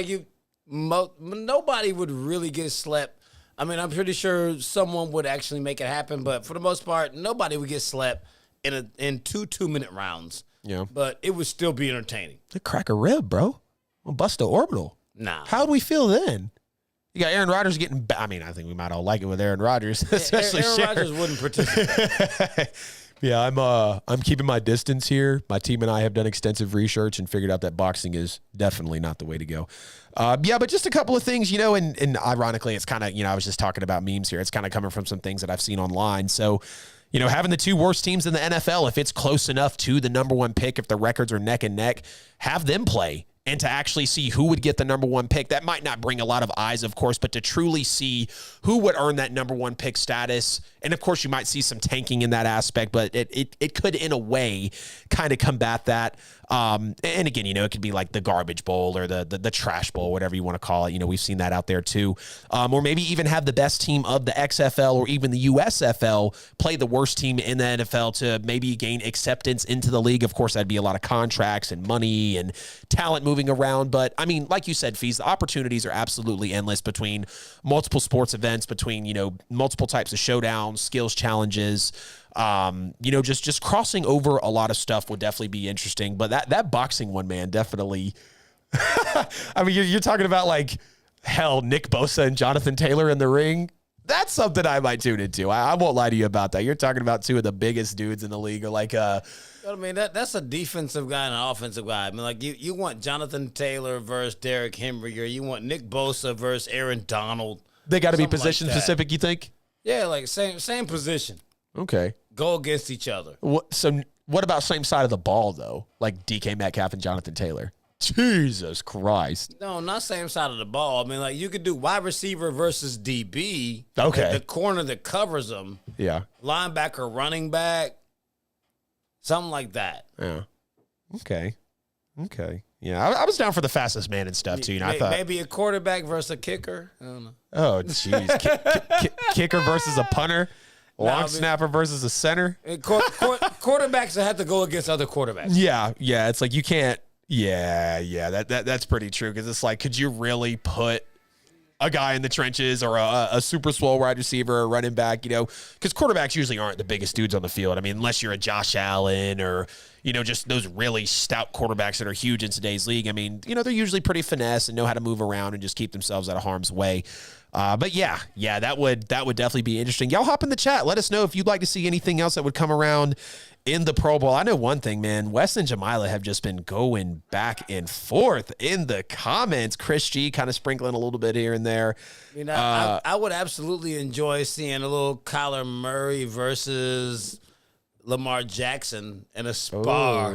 Nobody would really get slept. I mean, I'm pretty sure someone would actually make it happen, but for the most part, nobody would get slept in 2-minute rounds. Yeah. But it would still be entertaining. They crack a rib, bro. We'll bust the orbital. Nah. How'd we feel then? You got Aaron Rodgers getting I think we might all like it with Aaron Rodgers, especially Aaron Rodgers wouldn't participate. Yeah, I'm keeping my distance here. My team and I have done extensive research and figured out that boxing is definitely not the way to go. But just a couple of things, and ironically, it's kind of, I was just talking about memes here. It's kind of coming from some things that I've seen online. So, having the 2 worst teams in the NFL, if it's close enough to the number 1 pick, if the records are neck and neck, have them play and to actually see who would get the number one pick. That might not bring a lot of eyes, of course, but to truly see who would earn that number one pick status. And of course, you might see some tanking in that aspect, but it could, in a way, kind of combat that. And again, it could be like the garbage bowl or the trash bowl, whatever you want to call it. We've seen that out there too. Or maybe even have the best team of the XFL or even the USFL play the worst team in the NFL to maybe gain acceptance into the league. Of course, that'd be a lot of contracts and money and talent moving around. But I mean, like you said, Fees, the opportunities are absolutely endless between multiple sports events, between, multiple types of showdowns, skills challenges. Just crossing over a lot of stuff would definitely be interesting. But that boxing one, man, definitely. I mean, you're talking about like, hell, Nick Bosa and Jonathan Taylor in the ring. That's something I might tune into. I won't lie to you about that. You're talking about two of the biggest dudes in the league. Like, I mean, that's a defensive guy and an offensive guy. I mean, like you want Jonathan Taylor versus Derrick Henry, or you want Nick Bosa versus Aaron Donald. They got to be position specific, you think? Yeah, like same position. Okay. Go against each other. So what about same side of the ball, though? Like DK Metcalf and Jonathan Taylor? Jesus Christ. No, not same side of the ball. I mean, like you could do wide receiver versus DB. Okay. The corner that covers them. Yeah. Linebacker, running back. Something like that. Yeah. Okay. Yeah, I was down for the fastest man and stuff, too. I thought maybe a quarterback versus a kicker. I don't know. Oh, jeez. Kicker versus a punter. Long snapper versus a center. Quarterbacks that have to go against other quarterbacks. Yeah. It's like you can't. Yeah. That's pretty true, because it's like, could you really put a guy in the trenches or a super swole wide receiver or running back? Because quarterbacks usually aren't the biggest dudes on the field. I mean, unless you're a Josh Allen or just those really stout quarterbacks that are huge in today's league. I mean, they're usually pretty finesse and know how to move around and just keep themselves out of harm's way. But yeah, that would definitely be interesting. Y'all hop in the chat. Let us know if you'd like to see anything else that would come around in the Pro Bowl. I know one thing, man. Wes and Jamila have just been going back and forth in the comments. Chris G kind of sprinkling a little bit here and there. I would absolutely enjoy seeing a little Kyler Murray versus Lamar Jackson in a spar.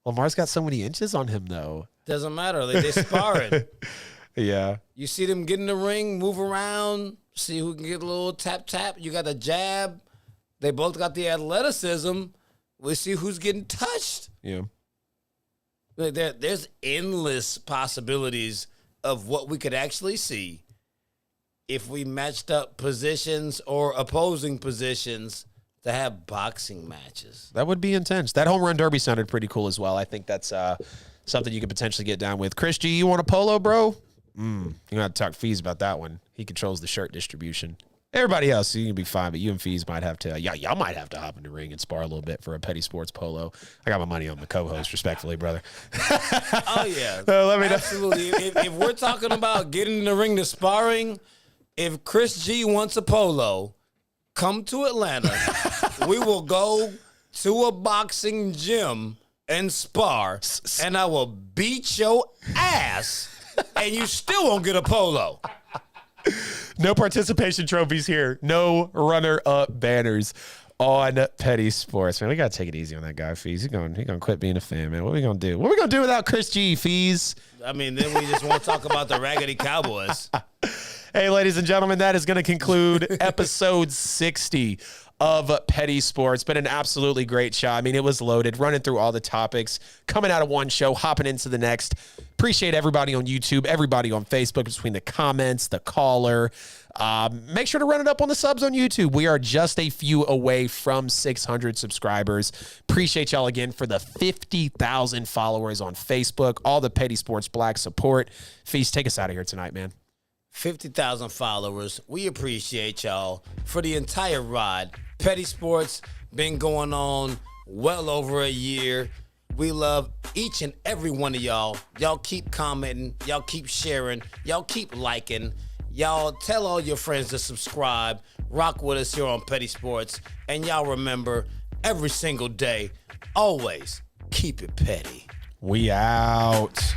Lamar's got so many inches on him, though. Doesn't matter. They sparring. Yeah. You see them get in the ring, move around, see who can get a little tap. You got the jab. They both got the athleticism. We'll see who's getting touched. Yeah. Like there's endless possibilities of what we could actually see if we matched up positions or opposing positions to have boxing matches. That would be intense. That home run derby sounded pretty cool as well. I think that's something you could potentially get down with. Chris G, you want a polo, bro? You're going to have to talk Fees about that one. He controls the shirt distribution. Everybody else, you can be fine, but you and Fees might have to, y'all might have to hop in the ring and spar a little bit for a Petty Sports polo. I got my money on the co-host, respectfully, brother. Oh, yeah. Absolutely. If we're talking about getting in the ring to sparring, if Chris G wants a polo, come to Atlanta. We will go to a boxing gym and spar, and I will beat your ass, and you still won't get a polo. No participation trophies here. No runner-up banners on Petty Sports. Man, we got to take it easy on that guy, Fees. He's going to quit being a fan, man. What are we going to do? What are we going to do without Chris G, Fees? I mean, then we just won't talk about the Raggedy Cowboys. Hey, ladies and gentlemen, that is going to conclude episode 60 of Petty Sports. Been an absolutely great show. I mean, it was loaded, running through all the topics, coming out of one show, hopping into the next. Appreciate everybody on YouTube, everybody on Facebook, between the comments, the caller. Make sure to run it up on the subs on YouTube. We are just a few away from 600 subscribers. Appreciate y'all again for the 50,000 followers on Facebook, all the Petty Sports Black support. Feast, take us out of here tonight, man. 50,000 followers. We appreciate y'all for the entire ride. Petty Sports been going on well over a year. We love each and every one of y'all. Y'all keep commenting. Y'all keep sharing. Y'all keep liking. Y'all tell all your friends to subscribe. Rock with us here on Petty Sports. And y'all remember, every single day, always keep it petty. We out.